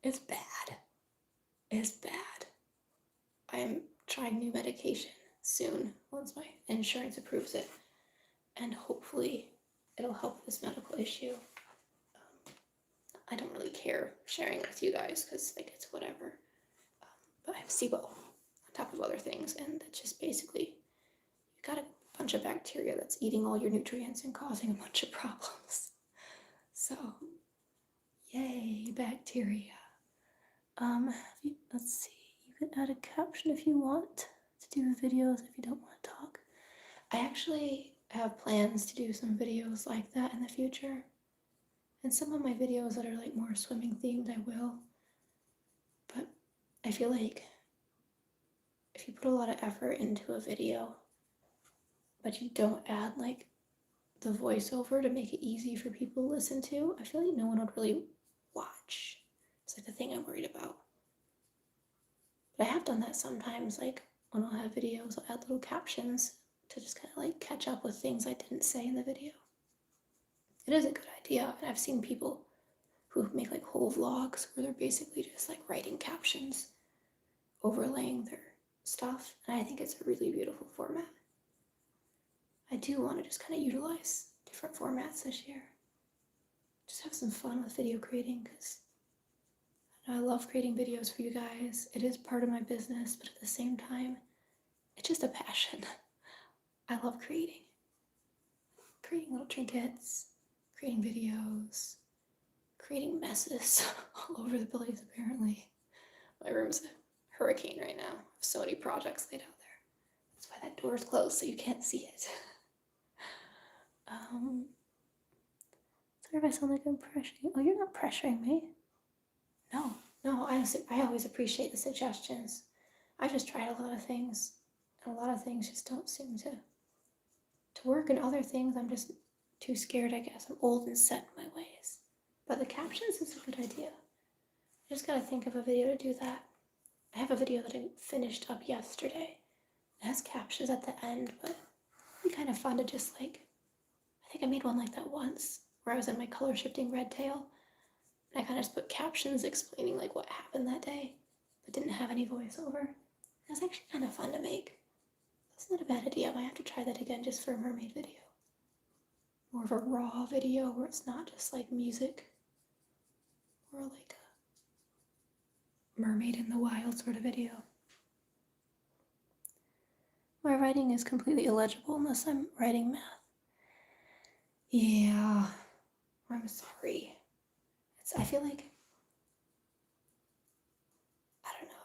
It's bad. It's bad. I'm trying new medication soon once my insurance approves it, and hopefully it'll help this medical issue. I don't really care sharing it with you guys because like it's whatever. But I have SIBO on top of other things, and that's just basically you got a bunch of bacteria that's eating all your nutrients and causing a bunch of problems. So, yay, bacteria. Let's see. You can add a caption if you want to do videos if you don't want to talk. I actually have plans to do some videos like that in the future. And some of my videos that are like more swimming themed, I will. But I feel like if you put a lot of effort into a video, but you don't add like the voiceover to make it easy for people to listen to, I feel like no one would really watch. It's like the thing I'm worried about. But I have done that sometimes, like when I'll have videos, I'll add little captions to just kind of like catch up with things I didn't say in the video. It is a good idea, and I've seen people who make like whole vlogs where they're basically just like writing captions, overlaying their stuff, and I think it's a really beautiful format. I do want to just kind of utilize different formats this year. Just have some fun with video creating, because I love creating videos for you guys. It is part of my business, but at the same time, it's just a passion. I love creating little trinkets, creating videos, creating messes all over the place, apparently. My room's a hurricane right now. I have so many projects laid out there. That's why that door's closed, so you can't see it. Sorry if I sound like I'm pressuring. Oh, you're not pressuring me. No, I always appreciate the suggestions. I just tried a lot of things, and a lot of things just don't seem to work, and other things I'm just too scared, I guess. I'm old and set in my ways. But the captions is a good idea. I just gotta think of a video to do that. I have a video that I finished up yesterday. It has captions at the end, but it'd be kind of fun to just like, I think I made one like that once, where I was in my color shifting red tail, and I kind of just put captions explaining like what happened that day, but didn't have any voiceover. It was actually kind of fun to make. That's not a bad idea. I might have to try that again just for a mermaid video. More of a raw video where it's not just like music, or like a mermaid in the wild sort of video. My writing is completely illegible unless I'm writing math. Yeah, I'm sorry. I feel like, I don't know.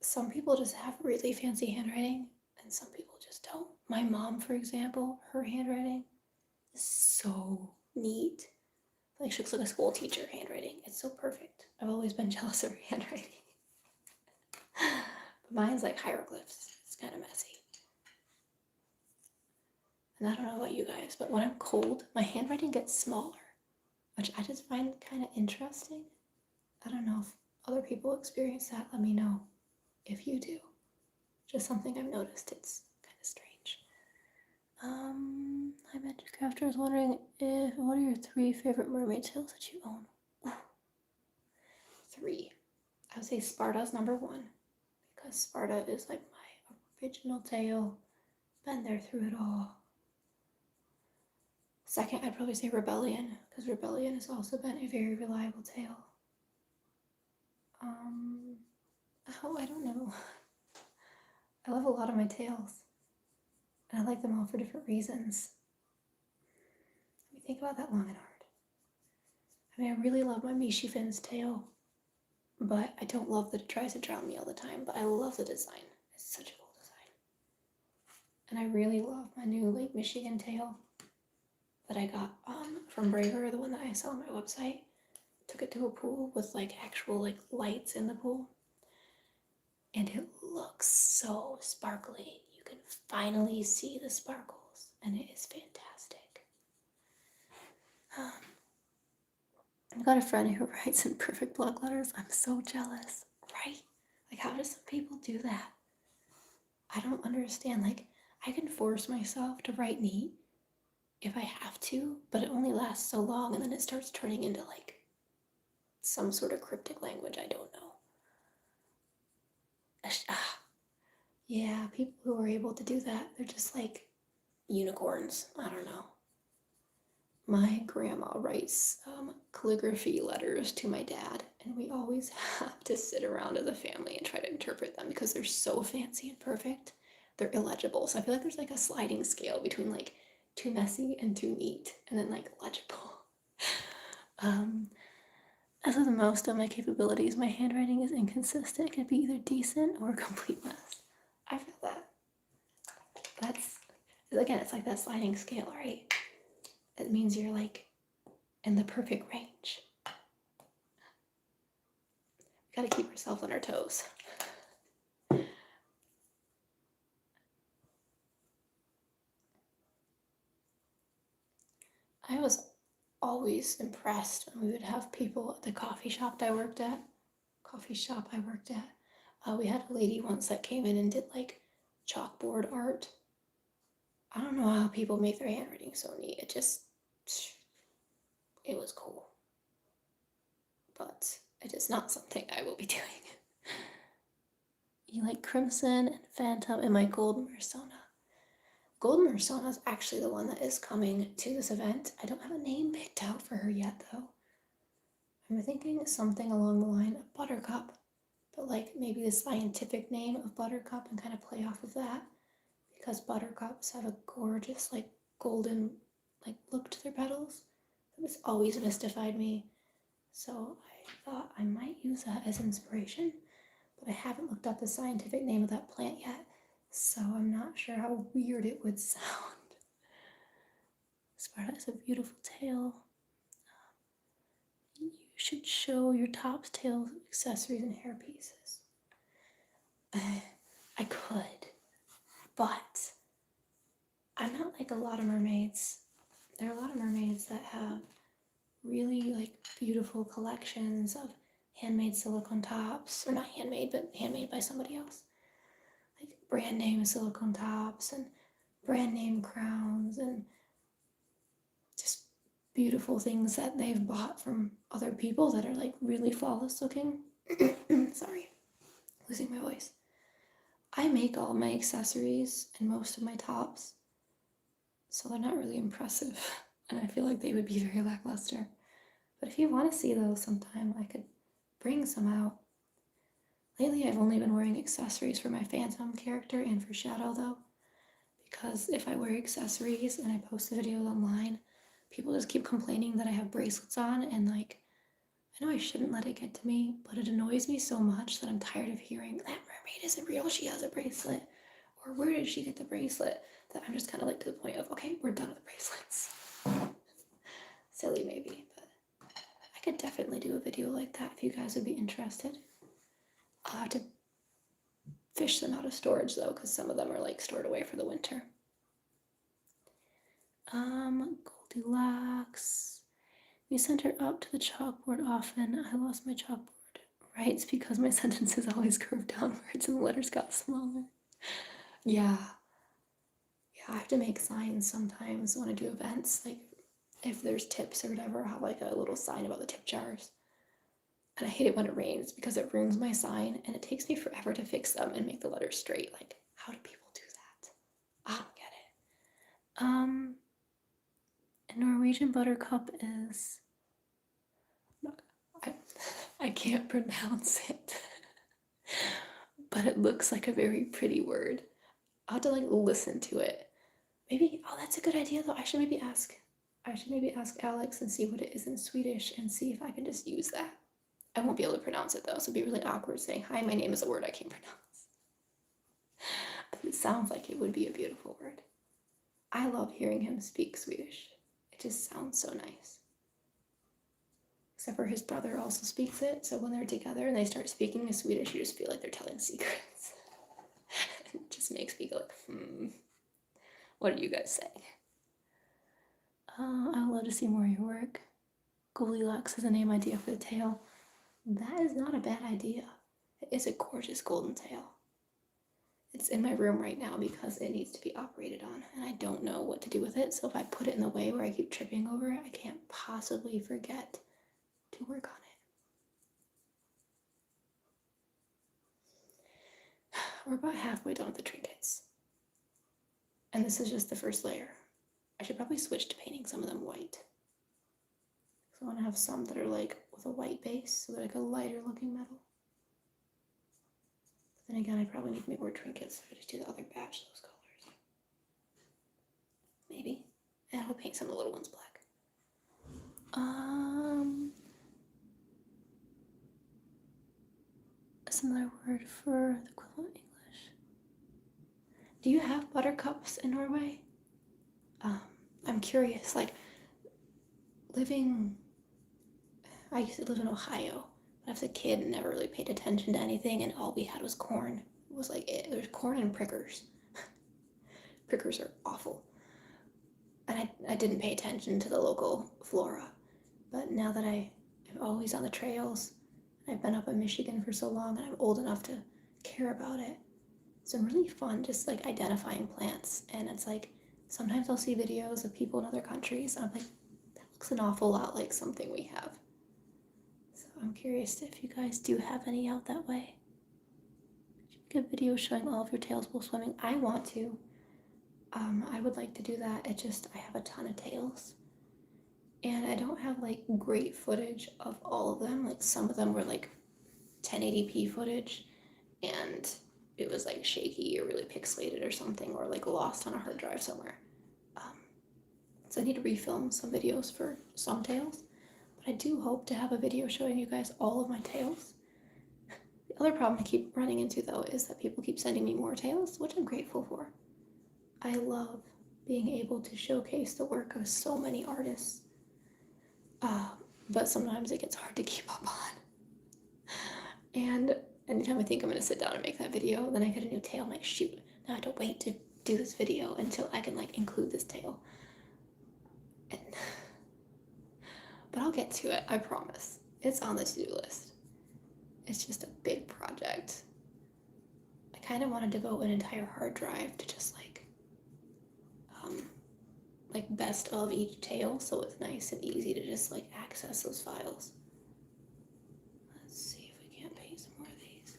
Some people just have really fancy handwriting, and some people just don't. My mom, for example, her handwriting is so neat. Like she looks like a school teacher handwriting. It's so perfect. I've always been jealous of her handwriting. But mine's like hieroglyphs. It's kind of messy. And I don't know about you guys, but when I'm cold, my handwriting gets smaller, which I just find kind of interesting. I don't know if other people experience that. Let me know if you do. Just something I've noticed. It's kind of strange. Hi, Magic Crafter is wondering what are your 3 favorite mermaid tails that you own? Ooh. 3. I would say Sparta's number 1, because Sparta is like my original tail. Been there through it all. Second, I'd probably say Rebellion, because Rebellion has also been a very reliable tail. Oh, I don't know. I love a lot of my tails, and I like them all for different reasons. Let me think about that long and hard. I mean, I really love my Mishi Fin's tail, but I don't love that it tries to drown me all the time, but I love the design. It's such a cool design. And I really love my new Lake Michigan tail that I got from Braver, the one that I sell on my website. Took it to a pool with like actual like lights in the pool, and it looks so sparkly. You can finally see the sparkles, and it is fantastic. I've got a friend who writes in perfect block letters. I'm so jealous, right? Like, how do some people do that? I don't understand. Like, I can force myself to write neat if I have to, but it only lasts so long, and then it starts turning into like some sort of cryptic language I don't know. Yeah, people who are able to do that, they're just like unicorns. I don't know. My grandma writes calligraphy letters to my dad, and we always have to sit around as a family and try to interpret them because they're so fancy and perfect. They're illegible. So I feel like there's like a sliding scale between like too messy and too neat, and then like legible. As with most of my capabilities, my handwriting is inconsistent. It can be either decent or a complete mess. I feel that. That's, again, it's like that sliding scale, right? It means you're like in the perfect range. We gotta keep ourselves on our toes. I was always impressed when we would have people at the coffee shop I worked at. We had a lady once that came in and did like chalkboard art. I don't know how people make their handwriting so neat. It was cool. But it is not something I will be doing. You like Crimson and Phantom and my Gold Mersona. Gold Mersona is actually the one that is coming to this event. I don't have a name picked out for her yet though. I'm thinking something along the line of Buttercup, but like maybe the scientific name of Buttercup and kind of play off of that, because buttercups have a gorgeous like golden like look to their petals. That has always mystified me. So I thought I might use that as inspiration, but I haven't looked up the scientific name of that plant yet, so I'm not sure how weird it would sound. Sparta has a beautiful tail. You should show your tops, tails, accessories, and hair pieces. I could, but I'm not like a lot of mermaids. There are a lot of mermaids that have really like beautiful collections of handmade silicone tops, or not handmade, but handmade by somebody else. Like brand name silicone tops and brand name crowns and just beautiful things that they've bought from other people that are like really flawless looking. Sorry, losing my voice. I make all my accessories and most of my tops, so they're not really impressive, and I feel like they would be very lackluster. But if you want to see those sometime, I could bring some out. Lately, I've only been wearing accessories for my Phantom character and for Shadow, though, because if I wear accessories and I post the videos online, people just keep complaining that I have bracelets on, and like, I know I shouldn't let it get to me, but it annoys me so much that I'm tired of hearing, that mermaid isn't real, she has a bracelet, or where did she get the bracelet, that I'm just kind of like to the point of, okay, we're done with bracelets. Silly maybe, but I could definitely do a video like that if you guys would be interested. I'll have to fish them out of storage though, because some of them are like stored away for the winter. Goldilocks. We sent her up to the chalkboard often. I lost my chalkboard. Right, it's because my sentences always curved downwards and the letters got smaller. Yeah, I have to make signs sometimes when I do events. Like if there's tips or whatever, I'll have like a little sign about the tip jars. And I hate it when it rains because it ruins my sign and it takes me forever to fix them and make the letters straight. Like, how do people do that? I don't get it. A Norwegian buttercup is... I can't pronounce it. But it looks like a very pretty word. I'll have to like listen to it. Maybe, oh, that's a good idea though. I should maybe ask Alex and see what it is in Swedish and see if I can just use that. I won't be able to pronounce it though, so it'd be really awkward saying, hi, my name is a word I can't pronounce. But it sounds like it would be a beautiful word. I love hearing him speak Swedish. It just sounds so nice. Except for his brother also speaks it, so when they're together and they start speaking in Swedish, you just feel like they're telling secrets. It just makes me go like, what are you guys saying? I would love to see more of your work. Goldilocks is a name idea for the tail. That is not a bad idea. It is a gorgeous golden tail. It's in my room right now because it needs to be operated on, and I don't know what to do with it, so if I put it in the way where I keep tripping over it, I can't possibly forget to work on it. We're about halfway done with the trinkets. And this is just the first layer. I should probably switch to painting some of them white. So I want to have some that are like with a white base, so they're like a lighter looking metal. But then again, I probably need to make more trinkets, so I just do the other batch of those colors. Maybe. And I'll paint some of the little ones black. A similar word for the equivalent English. Do you have buttercups in Norway? I'm curious, like, I used to live in Ohio, but as a kid, I never really paid attention to anything, and all we had was corn. It was like, there's corn and prickers. Prickers are awful. and I didn't pay attention to the local flora. But now that I'm always on the trails, I've been up in Michigan for so long and I'm old enough to care about it. It's been really fun just like identifying plants. And it's like sometimes I'll see videos of people in other countries and I'm like, that looks an awful lot like something we have. So I'm curious if you guys do have any out that way. Could you make a video showing all of your tails while swimming? I want to. I would like to do that. I have a ton of tails. And I don't have like great footage of all of them. Like some of them were like 1080p footage and it was like shaky or really pixelated or something, or like lost on a hard drive somewhere. So I need to refilm some videos for some tails, but I do hope to have a video showing you guys all of my tails. The other problem I keep running into though is that people keep sending me more tails, which I'm grateful for. I love being able to showcase the work of so many artists, but sometimes it gets hard to keep up on. And anytime I think I'm going to sit down and make that video, then I get a new tail. I'm like, shoot, now I have to wait to do this video until I can like include this tail. But I'll get to it, I promise. It's on the to-do list. It's just a big project. I kind of want to devote an entire hard drive to just like best of each tail, so it's nice and easy to just like access those files. Let's see if we can't paint some more of these.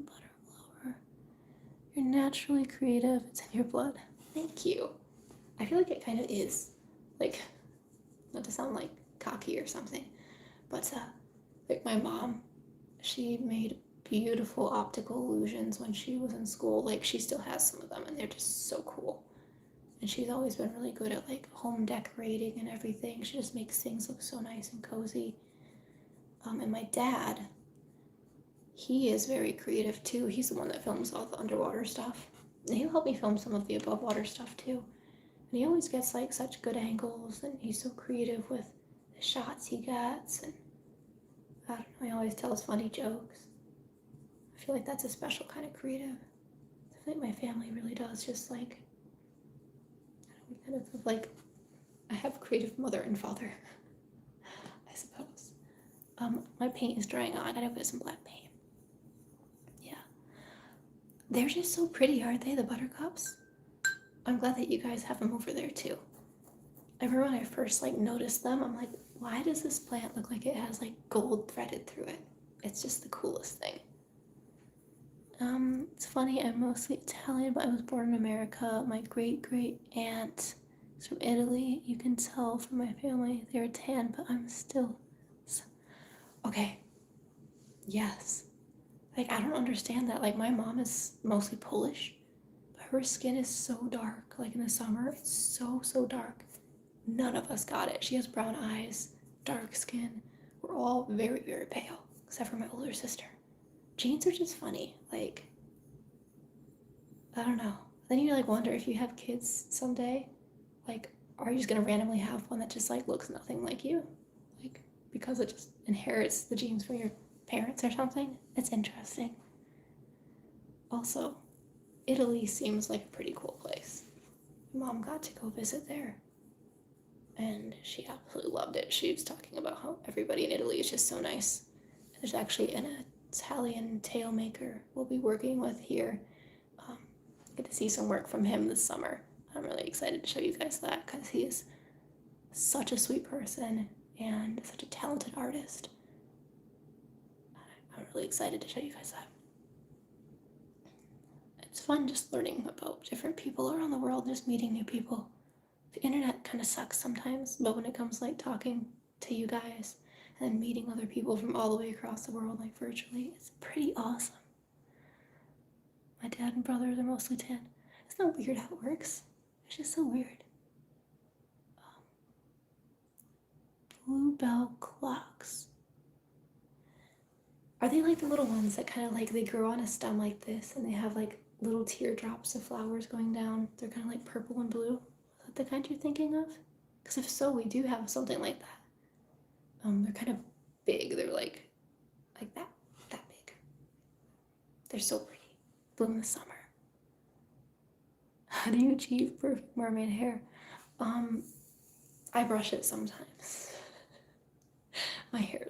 Butterblower. You're naturally creative. It's in your blood. Thank you. I feel like it kind of is. Like, not to sound like cocky or something, but like my mom, she made beautiful optical illusions when she was in school. Like she still has some of them and they're just so cool. And she's always been really good at like home decorating and everything. She just makes things look so nice and cozy. And my dad, he is very creative too. He's the one that films all the underwater stuff. And he'll help me film some of the above water stuff too. And he always gets like such good angles and he's so creative with the shots he gets. And I don't know, he always tells funny jokes. I feel like that's a special kind of creative. I feel like my family really does just like, kind of like, I have creative mother and father, I suppose. My paint is drying on. I gotta put some black paint. Yeah. They're just so pretty, aren't they, the buttercups? I'm glad that you guys have them over there too. I remember when I first like noticed them, I'm like, why does this plant look like it has like gold threaded through it? It's just the coolest thing. It's funny, I'm mostly Italian, but I was born in America. My great aunt is from Italy. You can tell from my family they're tan, but I'm still... Okay. Yes. Like, I don't understand that. Like, my mom is mostly Polish, but her skin is so dark. Like, in the summer, it's so dark. None of us got it. She has brown eyes, dark skin. We're all very pale, except for my older sister. Genes are just funny. Like, I don't know. Then you like wonder if you have kids someday, like, are you just gonna randomly have one that just like looks nothing like you? Like, because it just inherits the genes from your parents or something? It's interesting. Also, Italy seems like a pretty cool place. Mom got to go visit there and she absolutely loved it. She was talking about how everybody in Italy is just so nice. And there's actually an Italian tail maker we'll be working with here. Get to see some work from him this summer. I'm really excited to show you guys that because he is such a sweet person and such a talented artist. I'm really excited to show you guys that. It's fun just learning about different people around the world, just meeting new people. The internet kind of sucks sometimes, but when it comes like talking to you guys and meeting other people from all the way across the world, like virtually, it's pretty awesome. My dad and brothers are mostly tan. Isn't that weird how it works? It's just so weird. Bluebell clocks. Are they like the little ones that kind of like, they grow on a stem like this and they have like little teardrops of flowers going down? They're kind of like purple and blue. Is that the kind you're thinking of? Because if so, we do have something like that. They're kind of big. They're like that big. They're so pretty. Bloom in the summer. How do you achieve perfect mermaid hair? I brush it sometimes. My hair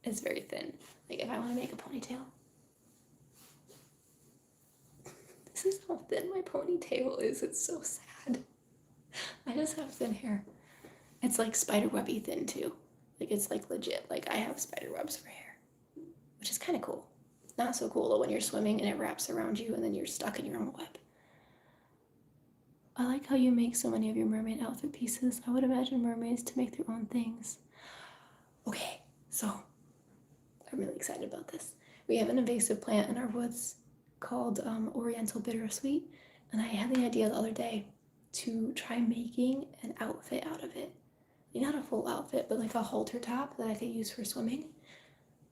is very thin. Like if I want to make a ponytail. This is how thin my ponytail is. It's so sad. I just have thin hair. It's like spiderwebby thin too. Like it's like legit. Like I have spider webs for hair, which is kind of cool. Not so cool though when you're swimming and it wraps around you and then you're stuck in your own web. I like how you make so many of your mermaid outfit pieces. I would imagine mermaids to make their own things. Okay, so I'm really excited about this. We have an invasive plant in our woods called Oriental Bittersweet, and I had the idea the other day to try making an outfit out of it. Not a full outfit, but like a halter top that I could use for swimming.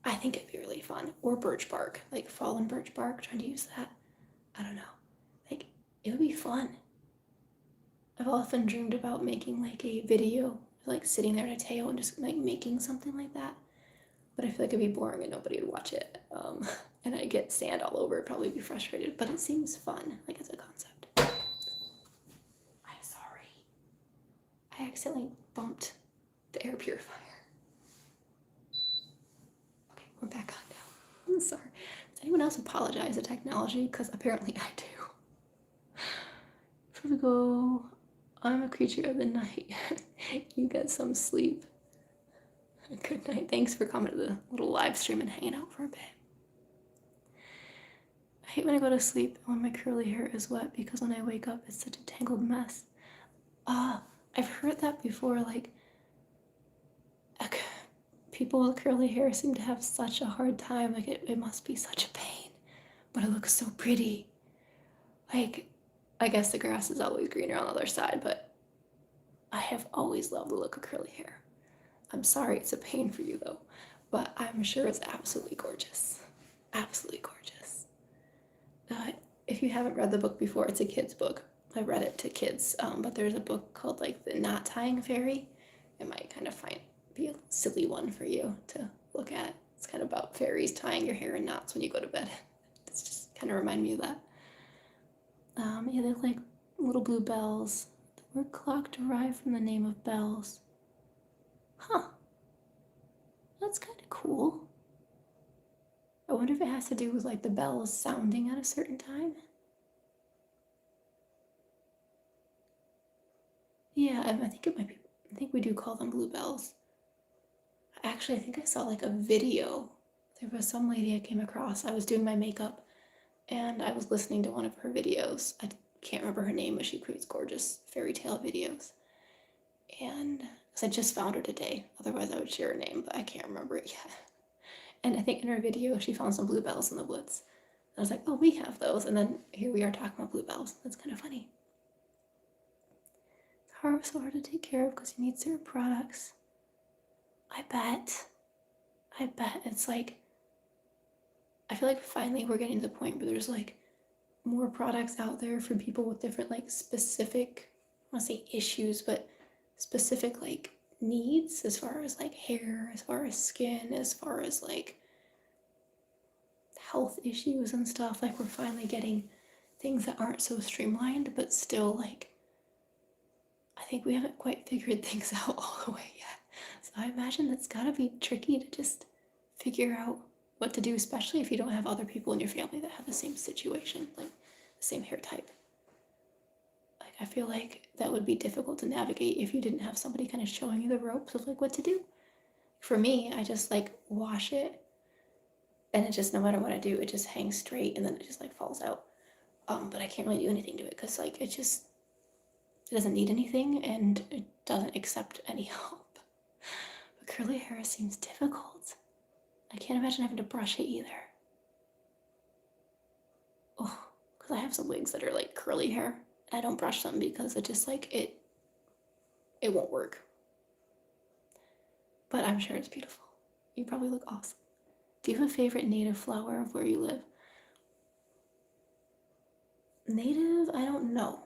I think it'd be really fun. Or birch bark, like fallen birch bark, trying to use that. I don't know. Like, it would be fun. I've often dreamed about making like a video, like sitting there at a tail and just like making something like that. But I feel like it'd be boring and nobody would watch it. And I'd get sand all over, I'd probably be frustrated. But it seems fun, like as a concept. I'm sorry. I accidentally bumped the air purifier. Okay, we're back on now. I'm sorry. Does anyone else apologize to technology? Because apparently I do. Before we go, I'm a creature of the night. You get some sleep. Good night. Thanks for coming to the little live stream and hanging out for a bit. I hate when I go to sleep and when my curly hair is wet because when I wake up it's such a tangled mess. I've heard that before, like people with curly hair seem to have such a hard time, like it must be such a pain, but it looks so pretty. Like, I guess the grass is always greener on the other side, but I have always loved the look of curly hair. I'm sorry it's a pain for you though, but I'm sure it's absolutely gorgeous. Absolutely gorgeous. If you haven't read the book before, it's a kid's book. I read it to kids, but there's a book called like The Knot Tying Fairy. It might kind of be a silly one for you to look at. It's kind of about fairies tying your hair in knots when you go to bed. It's just kind of remind me of that. Yeah, they look like little blue bells. The word clock derived from the name of bells. Huh. That's kind of cool. I wonder if it has to do with like the bells sounding at a certain time. Yeah, I think it might be. I think we do call them bluebells. Actually, I think I saw like a video. There was some lady I came across. I was doing my makeup and I was listening to one of her videos. I can't remember her name, but she creates gorgeous fairy tale videos. And I just found her today. Otherwise, I would share her name, but I can't remember it yet. And I think in her video, she found some bluebells in the woods. I was like, oh, we have those. And then here we are talking about bluebells. That's kind of funny. It's so hard to take care of because you need certain products. I bet it's like, I feel like finally we're getting to the point where there's like more products out there for people with different like specific, I want to say issues, but specific like needs as far as like hair, as far as skin, as far as like health issues and stuff. Like we're finally getting things that aren't so streamlined, but still like, I think we haven't quite figured things out all the way yet. So I imagine it's gotta be tricky to just figure out what to do, especially if you don't have other people in your family that have the same situation, like the same hair type. Like I feel like that would be difficult to navigate if you didn't have somebody kind of showing you the ropes of like what to do. For me, I just like wash it and it just, no matter what I do, it just hangs straight and then it just like falls out. But I can't really do anything to it because like it doesn't need anything and it doesn't accept any help. But curly hair seems difficult. I can't imagine having to brush it either. Oh, because I have some wigs that are like curly hair. I don't brush them because it just like, it won't work. But I'm sure it's beautiful. You probably look awesome. Do you have a favorite native flower of where you live? Native, I don't know.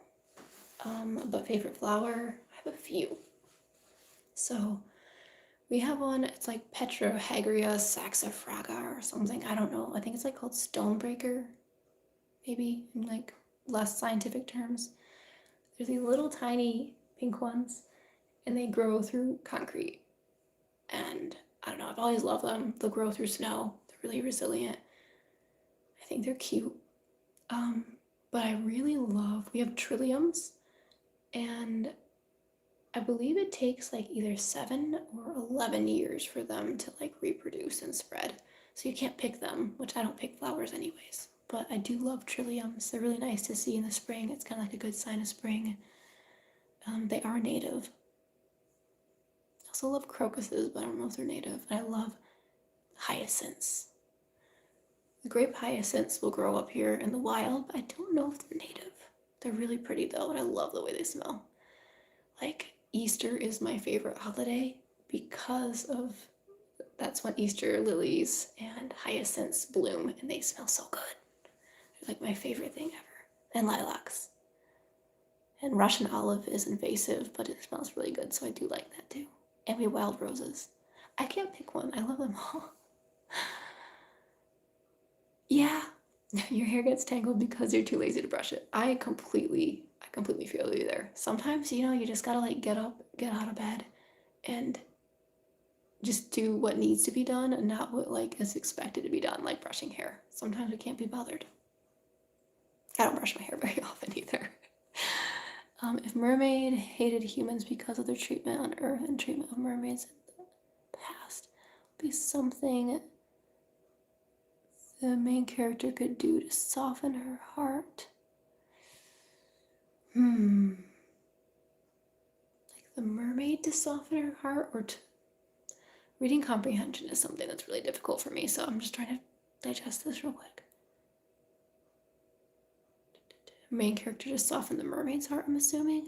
But favorite flower, I have a few. So we have one, it's like Petrohagria saxifraga or something. I don't know. I think it's like called stonebreaker, maybe in like less scientific terms. There's these little tiny pink ones, and they grow through concrete. And I don't know, I've always loved them. They'll grow through snow. They're really resilient. I think they're cute. But I really love, we have trilliums, and I believe it takes like either 7 or 11 years for them to like reproduce and spread. So you can't pick them, which I don't pick flowers anyways. But I do love trilliums. They're really nice to see in the spring. It's kind of like a good sign of spring. They are native. I also love crocuses, but I don't know if they're native. And I love hyacinths. The grape hyacinths will grow up here in the wild, but I don't know if they're native. They're really pretty though, and I love the way they smell. Like, Easter is my favorite holiday because of that's when Easter lilies and hyacinths bloom, and they smell so good. They're like my favorite thing ever. And lilacs. And Russian olive is invasive, but it smells really good, so I do like that too. And we have wild roses. I can't pick one. I love them all. Yeah, your hair gets tangled because you're too lazy to brush it. I completely feel you there. Sometimes, you just gotta like get up, get out of bed, and just do what needs to be done and not what like is expected to be done, like brushing hair. Sometimes we can't be bothered. I don't brush my hair very often either. If Mermaid hated humans because of their treatment on Earth and treatment of mermaids in the past, would be something the main character could do to soften her heart. Like the mermaid to soften her heart, or to... Reading comprehension is something that's really difficult for me, so I'm just trying to digest this real quick. Main character to soften the mermaid's heart, I'm assuming.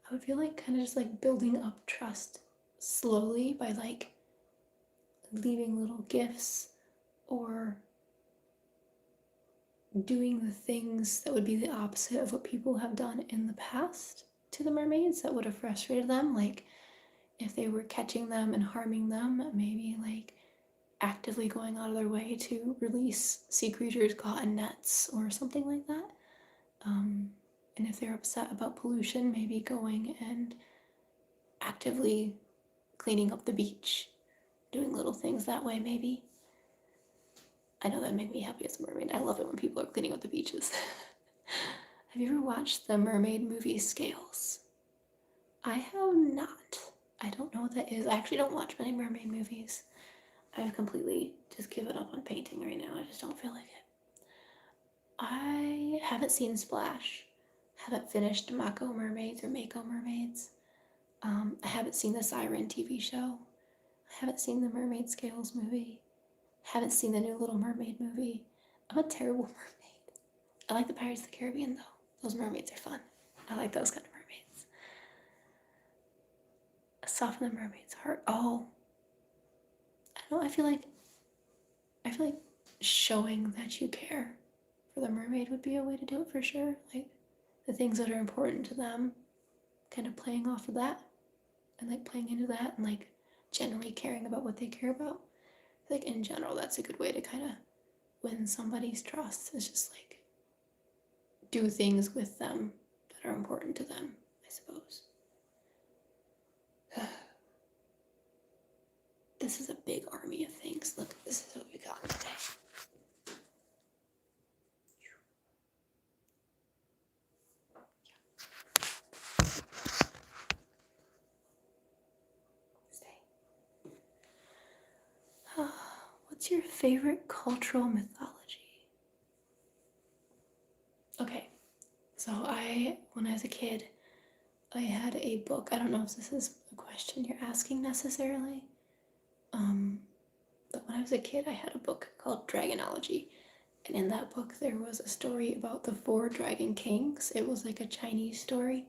I would feel like kind of just like building up trust slowly by like leaving little gifts or doing the things that would be the opposite of what people have done in the past to the mermaids that would have frustrated them. Like if they were catching them and harming them, maybe like actively going out of their way to release sea creatures caught in nets or something like that. And if they're upset about pollution, maybe going and actively cleaning up the beach, doing little things that way, maybe. I know that made me happy as a mermaid. I love it when people are cleaning up the beaches. Have you ever watched the Mermaid movie Scales? I have not. I don't know what that is. I actually don't watch many mermaid movies. I've completely just given up on painting right now. I just don't feel like it. I haven't seen Splash. Haven't finished Mako Mermaids or Mako Mermaids. I haven't seen the Siren TV show. I haven't seen the Mermaid Scales movie. Haven't seen the new Little Mermaid movie. I'm a terrible mermaid. I like the Pirates of the Caribbean though. Those mermaids are fun. I like those kind of mermaids. Soften the mermaid's heart. Oh, I don't know. I feel like showing that you care for the mermaid would be a way to do it for sure. Like the things that are important to them, kind of playing off of that and like playing into that and like generally caring about what they care about. Like in general, that's a good way to kind of win somebody's trust. It's just like do things with them that are important to them, I suppose. This is a big army of things. Look, this is what we got today. What's your favorite cultural mythology? Okay, so when I was a kid, I had a book. I don't know if this is a question you're asking necessarily. But when I was a kid, I had a book called Dragonology. And in that book, there was a story about the 4 dragon kings. It was like a Chinese story.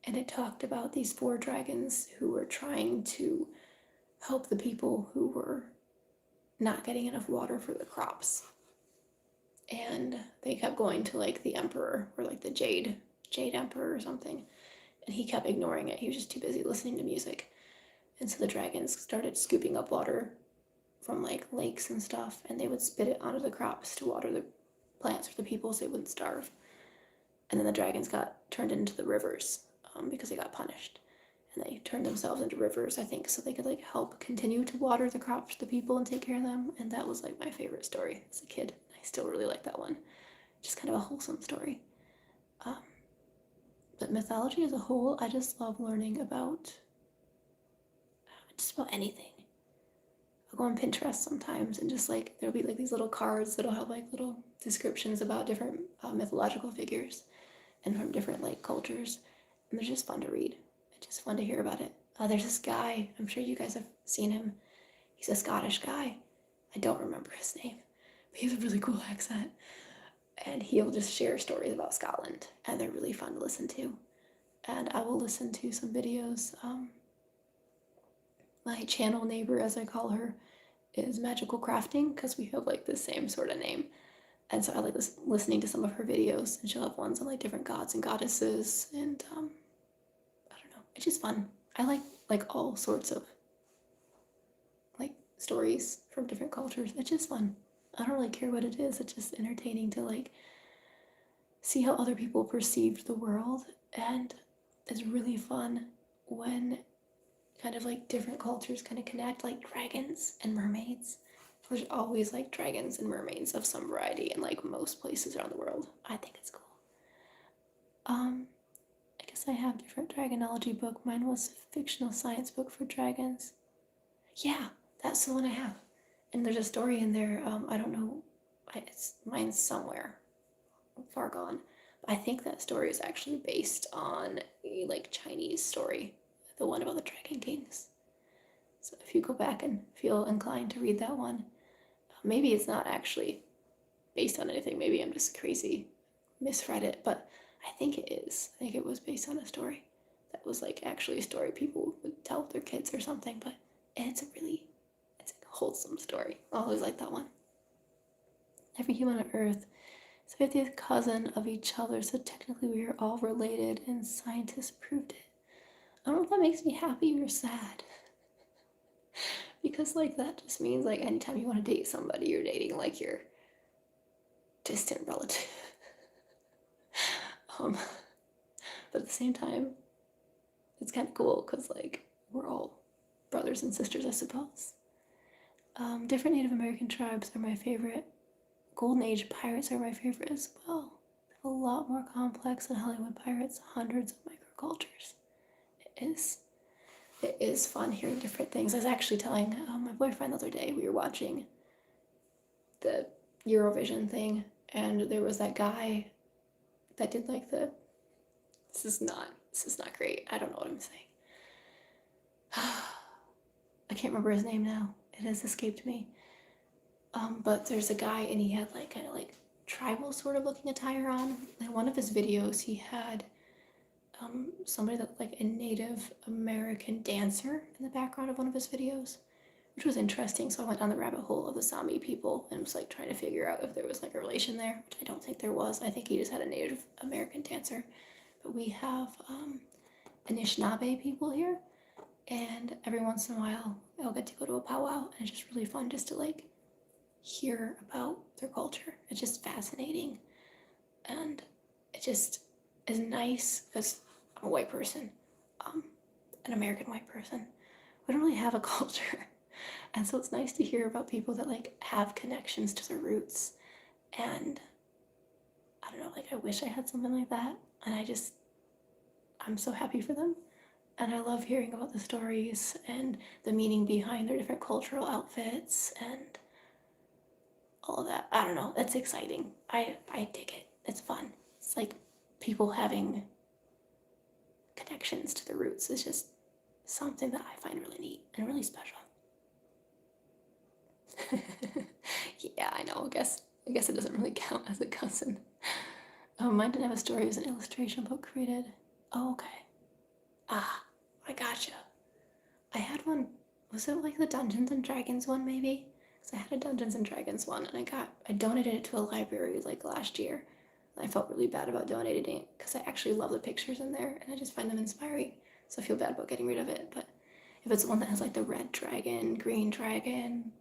And it talked about these 4 dragons who were trying to help the people who were not getting enough water for the crops. And they kept going to like the emperor or like the Jade Emperor or something. And he kept ignoring it. He was just too busy listening to music. And so the dragons started scooping up water from like lakes and stuff, and they would spit it onto the crops to water the plants for the people so they wouldn't starve. And then the dragons got turned into the rivers because they got punished. And they turned themselves into rivers, I think, so they could like help continue to water the crops for the people and take care of them. And that was like my favorite story as a kid. I still really like that one. Just kind of a wholesome story. But mythology as a whole, I just love learning about just about anything. I'll go on Pinterest sometimes and just like there'll be like these little cards that'll have like little descriptions about different mythological figures and from different like cultures, and they're just fun to read. It's just fun to hear about it. There's this guy, I'm sure you guys have seen him. He's a Scottish guy. I don't remember his name, but he has a really cool accent. And he'll just share stories about Scotland, and they're really fun to listen to. And I will listen to some videos. My channel neighbor, as I call her, is Magical Crafting, because we have like the same sort of name. And so I like listening to some of her videos, and she'll have ones on like different gods and goddesses, and I don't know, it's just fun. I like all sorts of like stories from different cultures. It's just fun. I don't really care what it is. It's just entertaining to like see how other people perceived the world, and it's really fun when kind of like different cultures kind of connect, like dragons and mermaids. There's always like dragons and mermaids of some variety in like most places around the world. I think it's cool. I guess I have different dragonology book. Mine was a fictional science book for dragons. Yeah, that's the one I have. And there's a story in there. I don't know. Mine's somewhere far gone. I think that story is actually based on a like Chinese story, the one about the Dragon Kings. So if you go back and feel inclined to read that one, maybe it's not actually based on anything. Maybe I'm just crazy, misread it, but I think it is. I think it was based on a story that was like actually a story people would tell their kids or something. But it's a wholesome story. I always like that one. Every human on Earth is the 50th cousin of each other, so technically we are all related, and scientists proved it. I don't know if that makes me happy or sad. Because like that just means like anytime you want to date somebody, you're dating like your distant relative. But at the same time, it's kind of cool because like we're all brothers and sisters, I suppose. Different Native American tribes are my favorite. Golden Age pirates are my favorite as well. They're a lot more complex than Hollywood pirates, hundreds of microcultures. It is fun hearing different things. I was actually telling my boyfriend the other day, we were watching the Eurovision thing, and there was that guy that did like this is not great. I don't know what I'm saying. I can't remember his name now. It has escaped me. But there's a guy, and he had like kind of like tribal sort of looking attire on. In one of his videos, he had somebody that looked like a Native American dancer in the background of one of his videos, which was interesting. So I went down the rabbit hole of the Sami people and was like trying to figure out if there was like a relation there, which I don't think there was. I think he just had a Native American dancer. But we have Anishinaabe people here, and every once in a while I'll get to go to a powwow, and it's just really fun just to like hear about their culture. It's just fascinating, and it just is nice because I'm a white person, an American white person. We don't really have a culture, and so it's nice to hear about people that like have connections to their roots. And I don't know, like I wish I had something like that, and I'm so happy for them. And I love hearing about the stories and the meaning behind their different cultural outfits and all of that. I don't know, that's exciting. I dig it. It's fun. It's like people having connections to their roots is just something that I find really neat and really special. Yeah, I know. I guess it doesn't really count as a cousin. Mine didn't have a story. It was an illustration book created. Oh, okay. I gotcha. I had one. Was it like the Dungeons and Dragons one, maybe? Because I had a Dungeons and Dragons one, and I donated it to a library like last year. And I felt really bad about donating it because I actually love the pictures in there, and I just find them inspiring. So I feel bad about getting rid of it. But if it's one that has like the red dragon, green dragon,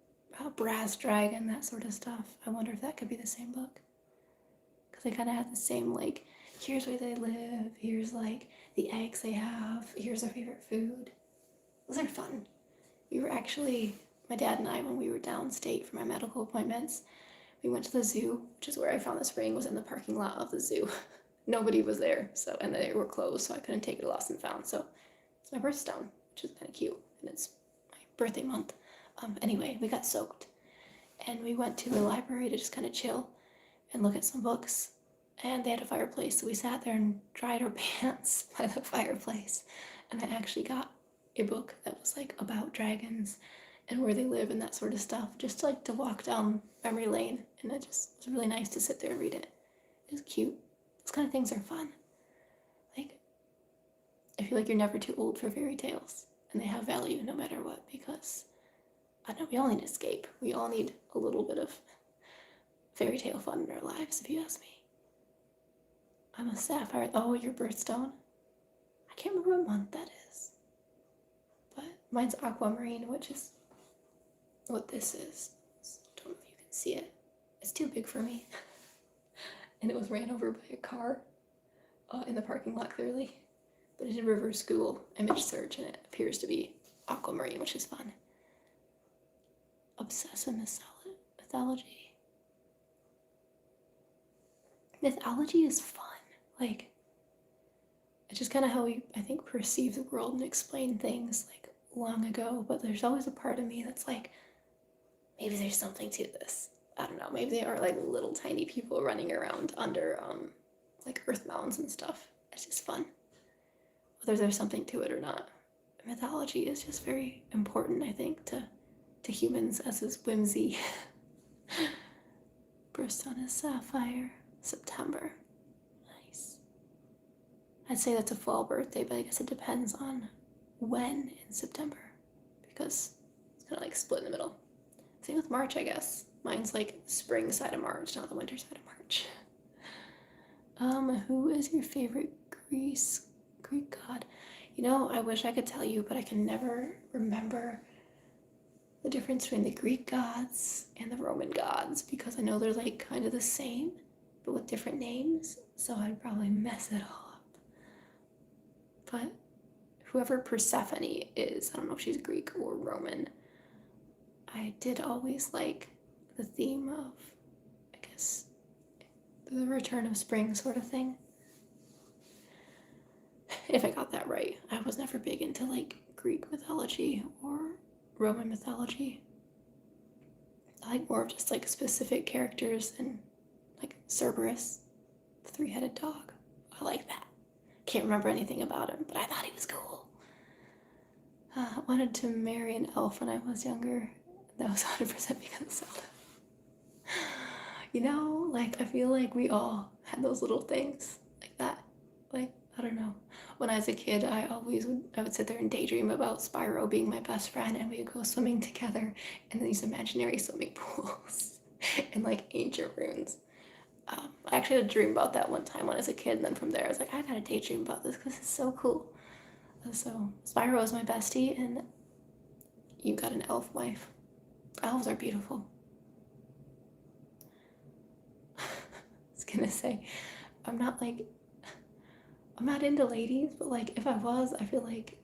brass dragon, that sort of stuff. I wonder if that could be the same book. Because they kind of have the same, like, here's where they live, here's, like, the eggs they have, here's their favorite food. Those are fun. We were actually, my dad and I, when we were downstate for my medical appointments, we went to the zoo, which is where I found this ring, was in the parking lot of the zoo. Nobody was there, so, and they were closed, so I couldn't take it lost and found. So it's my birthstone, which is kind of cute, and it's my birthday month. Anyway, we got soaked, and we went to the library to just kind of chill and look at some books, and they had a fireplace, so we sat there and dried our pants by the fireplace, and I actually got a book that was like about dragons and where they live and that sort of stuff, just like to walk down memory lane, and it just was really nice to sit there and read it. It was cute. Those kind of things are fun. Like, I feel like you're never too old for fairy tales, and they have value no matter what, because I don't know, we all need escape. We all need a little bit of fairy tale fun in our lives, if you ask me. I'm a sapphire. Oh, your birthstone? I can't remember what month that is. But mine's aquamarine, which is what this is. I don't know if you can see it. It's too big for me. And it was ran over by a car in the parking lot, clearly. But I did reverse Google image search, and it appears to be aquamarine, which is fun. Obsessive mythology. Mythology is fun. Like, it's just kind of how we, I think, perceive the world and explain things, like, long ago. But there's always a part of me that's like, maybe there's something to this. I don't know, maybe they are like little tiny people running around under like earth mounds and stuff. It's just fun, whether there's something to it or not. Mythology is just very important, I think, to humans, as is whimsy. Birthstone is sapphire. September. Nice. I'd say that's a fall birthday, but I guess it depends on when in September, because it's kind of like split in the middle. Same with March, I guess. Mine's like spring side of March, not the winter side of March. Who is your favorite Greek god? You know, I wish I could tell you, but I can never remember the difference between the Greek gods and the Roman gods, because I know they're like kind of the same, but with different names, so I'd probably mess it all up. But whoever Persephone is, I don't know if she's Greek or Roman, I did always like the theme of, I guess, the return of spring sort of thing. If I got that right. I was never big into like Greek mythology or Roman mythology. I like more of just like specific characters, and like Cerberus, the three-headed dog. I like that. Can't remember anything about him, but I thought he was cool. I wanted to marry an elf when I was younger. That was 100% because of Zelda. You know, like, I feel like we all had those little things like that. Like, I don't know. When I was a kid, I would sit there and daydream about Spyro being my best friend, and we would go swimming together in these imaginary swimming pools and like ancient ruins. I actually had a dream about that one time when I was a kid, and then from there I was like, I gotta daydream about this because it's so cool. So Spyro is my bestie, and you got an elf wife. Elves are beautiful. I was gonna say, I'm not into ladies, but like if I was, I feel like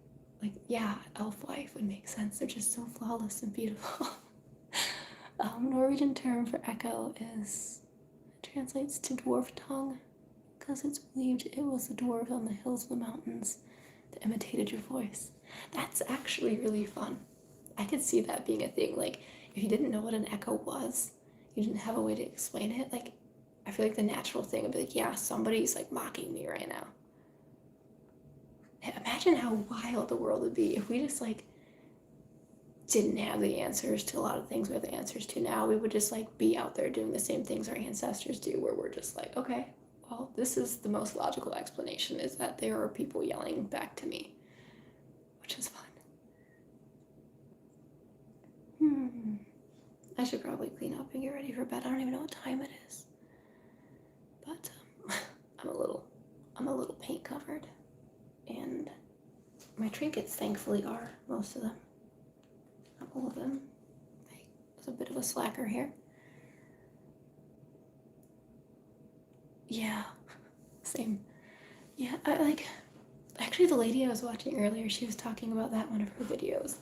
yeah, elf wife would make sense. They're just so flawless and beautiful. Norwegian term for echo translates to dwarf tongue, because it's believed it was the dwarves on the hills of the mountains that imitated your voice. That's actually really fun. I could see that being a thing. Like, if you didn't know what an echo was, you didn't have a way to explain it, like, I feel like the natural thing would be like, yeah, somebody's like mocking me right now. Imagine how wild the world would be if we just like didn't have the answers to a lot of things we have the answers to now. We would just like be out there doing the same things our ancestors do, where we're just like, okay, well, this is the most logical explanation, is that there are people yelling back to me, which is fun. I should probably clean up and get ready for bed. I don't even know what time it is, but I'm a little paint covered, and my trinkets thankfully are, most of them, not all of them. was a bit of a slacker here. Yeah, same. Yeah, actually the lady I was watching earlier, she was talking about that in one of her videos,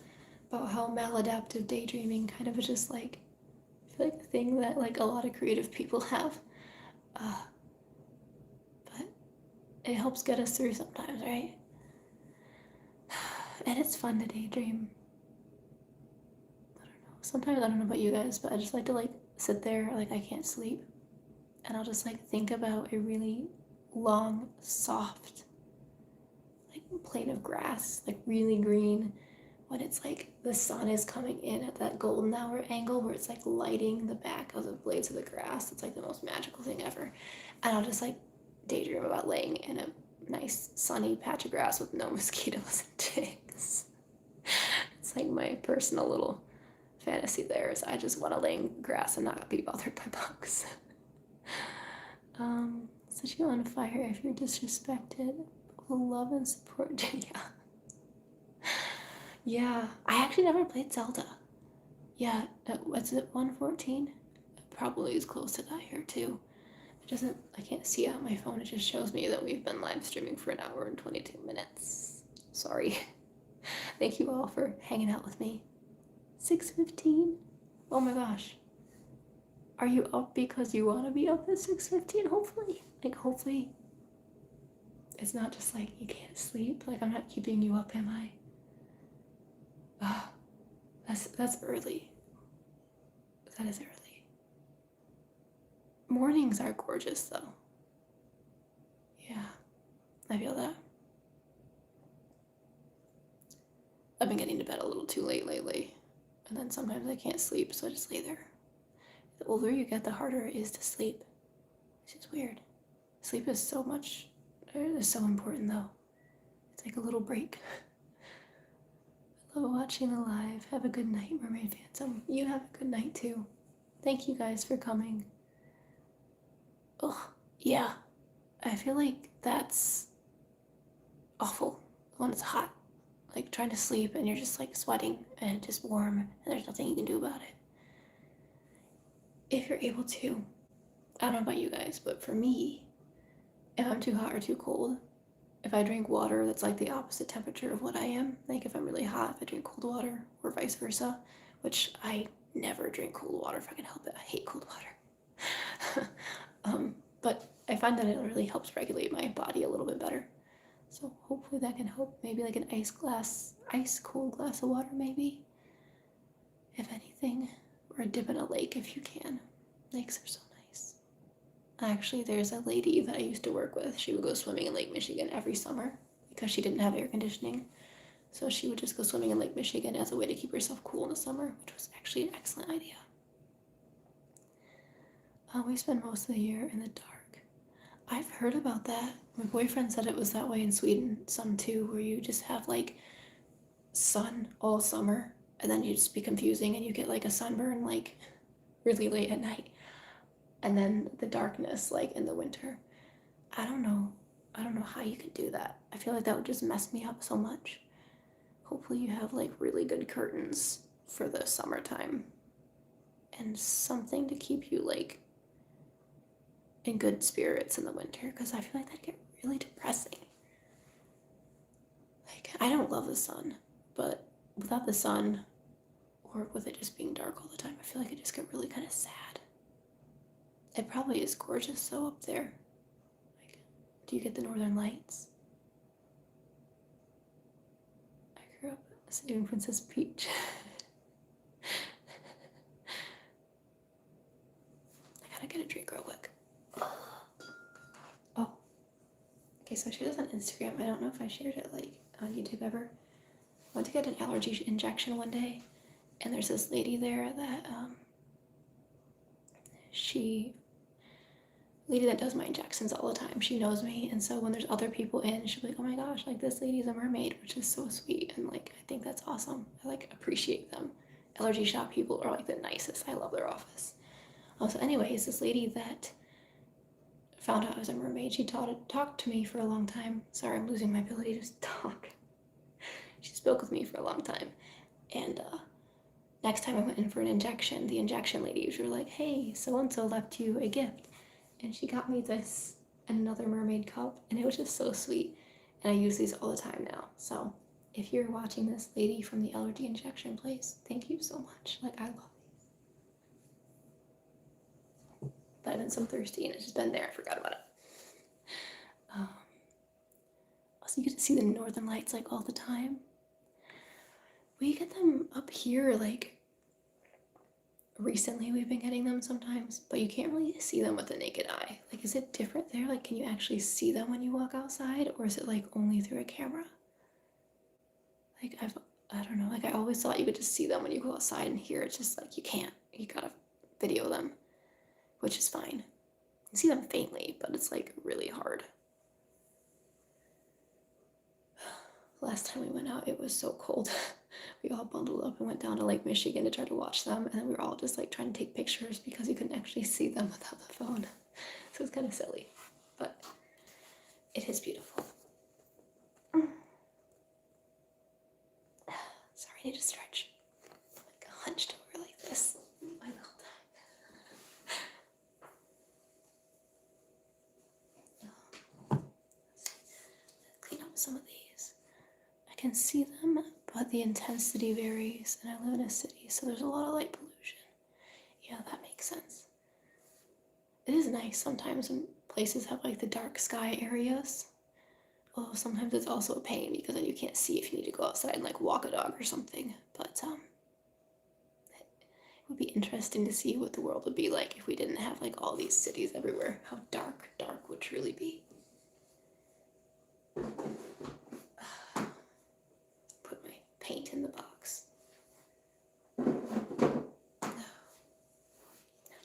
about how maladaptive daydreaming kind of is just like, I feel like a thing that like a lot of creative people have. But it helps get us through sometimes, right? And it's fun to daydream. I don't know. Sometimes I don't know about you guys, but I just like to like sit there, like I can't sleep, and I'll just like think about a really long, soft, like plane of grass, like really green, when it's like the sun is coming in at that golden hour angle where it's like lighting the back of the blades of the grass. It's like the most magical thing ever. And I'll just like daydream about laying in a nice sunny patch of grass with no mosquitoes and ticks. It's like my personal little fantasy there is I just want to lay in grass and not be bothered by bugs. Set you on fire if you're disrespected. Love and support. Yeah. Yeah, I actually never played Zelda. Yeah, what's it, 114? It probably is close to that here too. It doesn't, I can't see it on my phone, it just shows me that we've been live streaming for 1 hour and 22 minutes. Sorry. Thank you all for hanging out with me. 6:15? Oh my gosh. Are you up because you want to be up at 6:15? Hopefully. Like, hopefully it's not just like you can't sleep. Like, I'm not keeping you up, am I? Ah, that's early. That is early. Mornings are gorgeous, though. Yeah, I feel that. I've been getting to bed a little too late lately, and then sometimes I can't sleep, so I just lay there. The older you get, the harder it is to sleep. It's just weird. Sleep is so important, though. It's like a little break. I love watching the live. Have a good night, Mermaid Phantom. You have a good night, too. Thank you guys for coming. Oh, yeah. I feel like that's awful when it's hot. Like trying to sleep and you're just like sweating and it's just warm and there's nothing you can do about it. If you're able to, I don't know about you guys, but for me, if I'm too hot or too cold, if I drink water that's like the opposite temperature of what I am, like if I'm really hot, if I drink cold water or vice versa, which I never drink cold water if I can help it. I hate cold water. But I find that it really helps regulate my body a little bit better. So hopefully that can help. Maybe like an ice cold glass of water maybe, if anything, or a dip in a lake if you can. Lakes are so nice. Actually, there's a lady that I used to work with. She would go swimming in Lake Michigan every summer because she didn't have air conditioning. So she would just go swimming in Lake Michigan as a way to keep herself cool in the summer, which was actually an excellent idea. We spend most of the year in the dark. I've heard about that. My boyfriend said it was that way in Sweden, some too, where you just have like sun all summer and then you just be confusing and you get like a sunburn like really late at night. And then the darkness like in the winter. I don't know how you could do that. I feel like that would just mess me up so much. Hopefully you have like really good curtains for the summertime and something to keep you like in good spirits in the winter, because I feel like that'd get really depressing. Like, I don't love the sun, but without the sun, or with it just being dark all the time, I feel like it just get really kind of sad. It probably is gorgeous though up there. Like, do you get the northern lights? I grew up saving Princess Peach. I gotta get a drink real quick. Oh. Okay, so she does on Instagram. I don't know if I shared it like on YouTube ever. I went to get an allergy injection one day, and there's this lady there that lady that does my injections all the time. She knows me, and so when there's other people in, she'll be like, oh my gosh, like this lady's a mermaid, which is so sweet, and like I think that's awesome. I like appreciate them. Allergy shop people are like the nicest. I love their office. So anyways, this lady that found out I was a mermaid, she talked to me for a long time. Sorry, I'm losing my ability to talk. She spoke with me for a long time, and next time I went in for an injection, the injection lady, she was like, hey, so-and-so left you a gift. And she got me this and another mermaid cup, and it was just so sweet. And I use these all the time now. So if you're watching this, lady from the allergy injection place, thank you so much. Like, I love these. But I've been so thirsty, and it's just been there. I forgot about it. Also, you get to see the northern lights, like, all the time. We get them up here, like, recently we've been getting them sometimes, but you can't really see them with the naked eye. Like, is it different there? Like, can you actually see them when you walk outside, or is it like only through a camera? Like, I don't know, like I always thought you could just see them when you go outside, and here it's just like you can't. You gotta video them, which is fine. You can see them faintly, but it's like really hard. Last time we went out, it was so cold. We all bundled up and went down to Lake Michigan to try to watch them, and then we were all just like trying to take pictures because you couldn't actually see them without the phone. So it's kind of silly, but it is beautiful. Sorry, I need to stretch. Like hunched over like this my whole time. Clean up some of these. I can see them, but the intensity varies, and I live in a city, so there's a lot of light pollution. Yeah, that makes sense. It is nice sometimes when places have like the dark sky areas. Although sometimes it's also a pain because then you can't see if you need to go outside and like walk a dog or something. But it would be interesting to see what the world would be like if we didn't have like all these cities everywhere. How dark would truly be. Put my paint in the box. I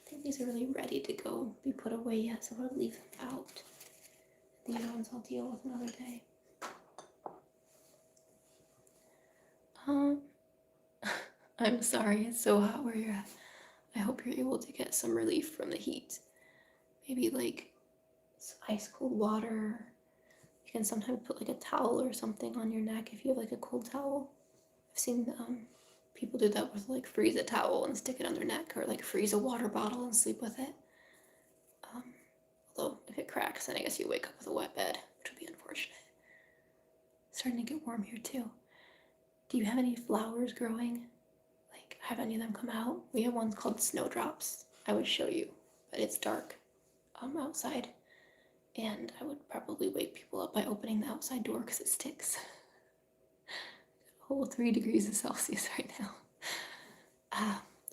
think these are really ready to go be put away yet, so I'll leave them out. The other ones I'll deal with another day. I'm sorry it's so hot where you're at. I hope you're able to get some relief from the heat. Maybe like some ice cold water. You can sometimes put like a towel or something on your neck if you have like a cold towel. I've seen people do that with like freeze a towel and stick it on their neck, or like freeze a water bottle and sleep with it. Although if it cracks, then I guess you wake up with a wet bed, which would be unfortunate. It's starting to get warm here too. Do you have any flowers growing? Like, have any of them come out? We have ones called snowdrops. I would show you, but it's dark outside, and I would probably wake people up by opening the outside door because it sticks. A whole 3 degrees of Celsius right now.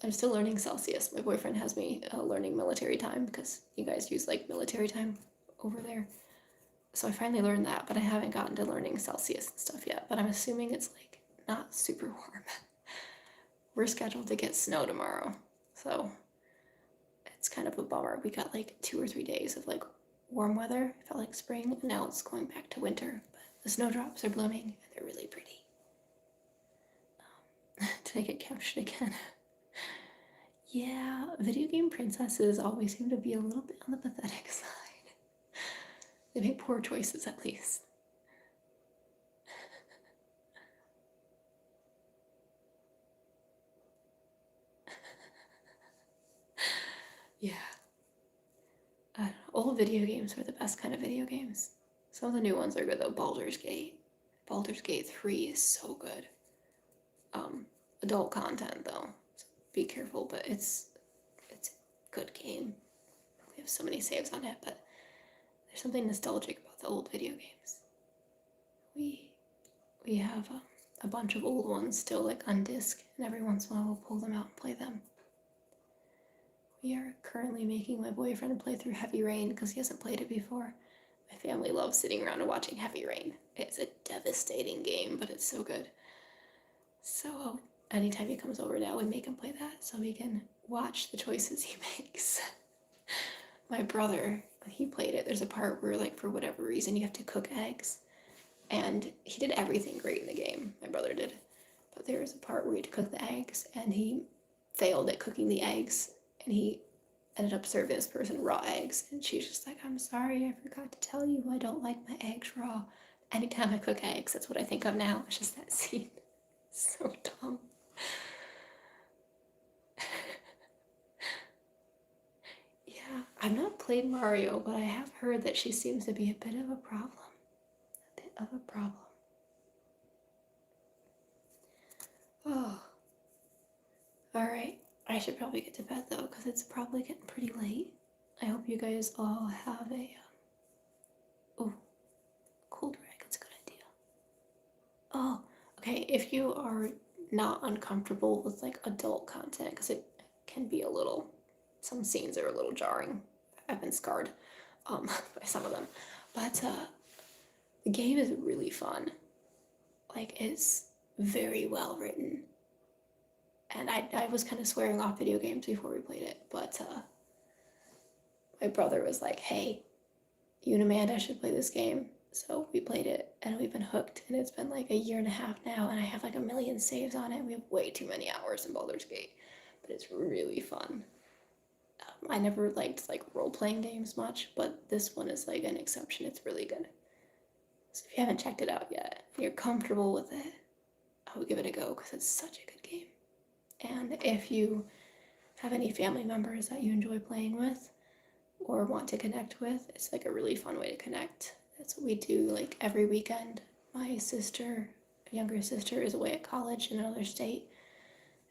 I'm still learning Celsius. My boyfriend has me learning military time because you guys use like military time over there. So I finally learned that, but I haven't gotten to learning Celsius and stuff yet. But I'm assuming it's like not super warm. We're scheduled to get snow tomorrow, so it's kind of a bummer. We got like 2 or 3 days of like warm weather. It felt like spring, and now it's going back to winter. But the snowdrops are blooming, and they're really pretty. Did I get captured again? Yeah, video game princesses always seem to be a little bit on the pathetic side. They make poor choices, at least. Yeah. I don't know. Old video games were the best kind of video games. Some of the new ones are good though. Baldur's Gate 3 is so good. Adult content though, so be careful, but it's a good game. We have so many saves on it, but there's something nostalgic about the old video games. We have a bunch of old ones still like on disc, and every once in a while we'll pull them out and play them. We are currently making my boyfriend play through Heavy Rain because he hasn't played it before. My family loves sitting around and watching Heavy Rain. It's a devastating game, but it's so good. So anytime he comes over now, we make him play that so we can watch the choices he makes. My brother, he played it. There's a part where, like, for whatever reason, you have to cook eggs. And he did everything great in the game. My brother did. But there was a part where he had to cook the eggs, and he failed at cooking the eggs. And he ended up serving this person raw eggs. And she's just like, I'm sorry, I forgot to tell you I don't like my eggs raw. Anytime I cook eggs, that's what I think of now. It's just that scene. So dumb. I've not played Mario, but I have heard that she seems to be a bit of a problem. A bit of a problem. Oh. Alright. I should probably get to bed though, because it's probably getting pretty late. I hope you guys all have a... oh, cold rag. That's a good idea. Oh, okay. If you are not uncomfortable with like adult content, because it can be a little... some scenes are a little jarring. I've been scarred by some of them. But the game is really fun. Like, it's very well written. And I was kind of swearing off video games before we played it, but my brother was like, hey, you and Amanda should play this game. So we played it, and we've been hooked, and it's been like a year and a half now, and I have like 1,000,000 saves on it. We have way too many hours in Baldur's Gate, but it's really fun. I never liked like role-playing games much, but this one is like an exception. It's really good. So if you haven't checked it out yet, and you're comfortable with it, I would give it a go because it's such a good game. And if you have any family members that you enjoy playing with or want to connect with, it's like a really fun way to connect. That's what we do like every weekend. My sister, younger sister, is away at college in another state,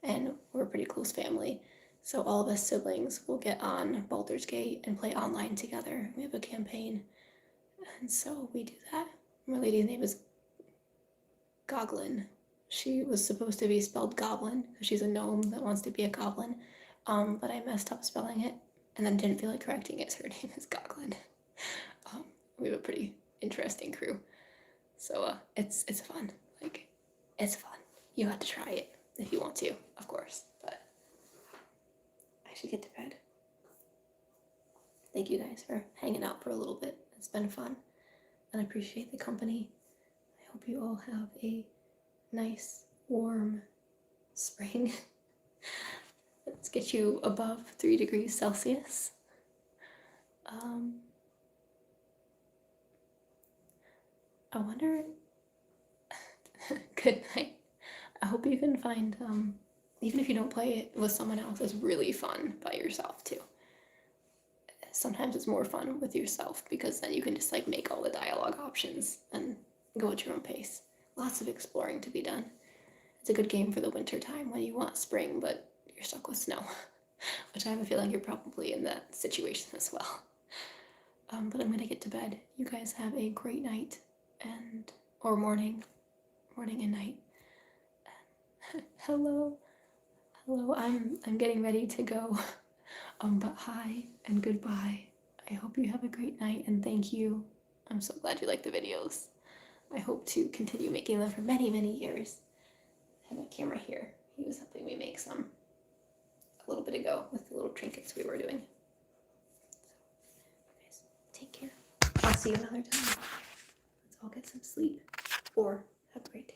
and we're a pretty close family. So all of us siblings will get on Baldur's Gate and play online together. We have a campaign, and so we do that. My lady's name is Goglin. She was supposed to be spelled goblin because she's a gnome that wants to be a goblin, but I messed up spelling it and then didn't feel like correcting it, so her name is Goglin. We have a pretty interesting crew, so it's fun. Like, it's fun. You have to try it if you want to, of course, but I should get to bed. Thank you guys for hanging out for a little bit. It's been fun, and I appreciate the company. I hope you all have a nice, warm spring. Let's get you above 3 degrees Celsius. I wonder... Good night. I hope you can find, even if you don't play it with someone else, it's really fun by yourself too. Sometimes it's more fun with yourself because then you can just like make all the dialogue options and go at your own pace. Lots of exploring to be done. It's a good game for the winter time when you want spring, but you're stuck with snow, which I have a feeling you're probably in that situation as well. But I'm gonna get to bed. You guys have a great night or morning and night. Hello, I'm getting ready to go. But hi and goodbye. I hope you have a great night and thank you. I'm so glad you like the videos. I hope to continue making them for many, many years. I have my camera here. He was helping me make some a little bit ago with the little trinkets we were doing. So, guys, take care. I'll see you another time. Let's all get some sleep or have a great day.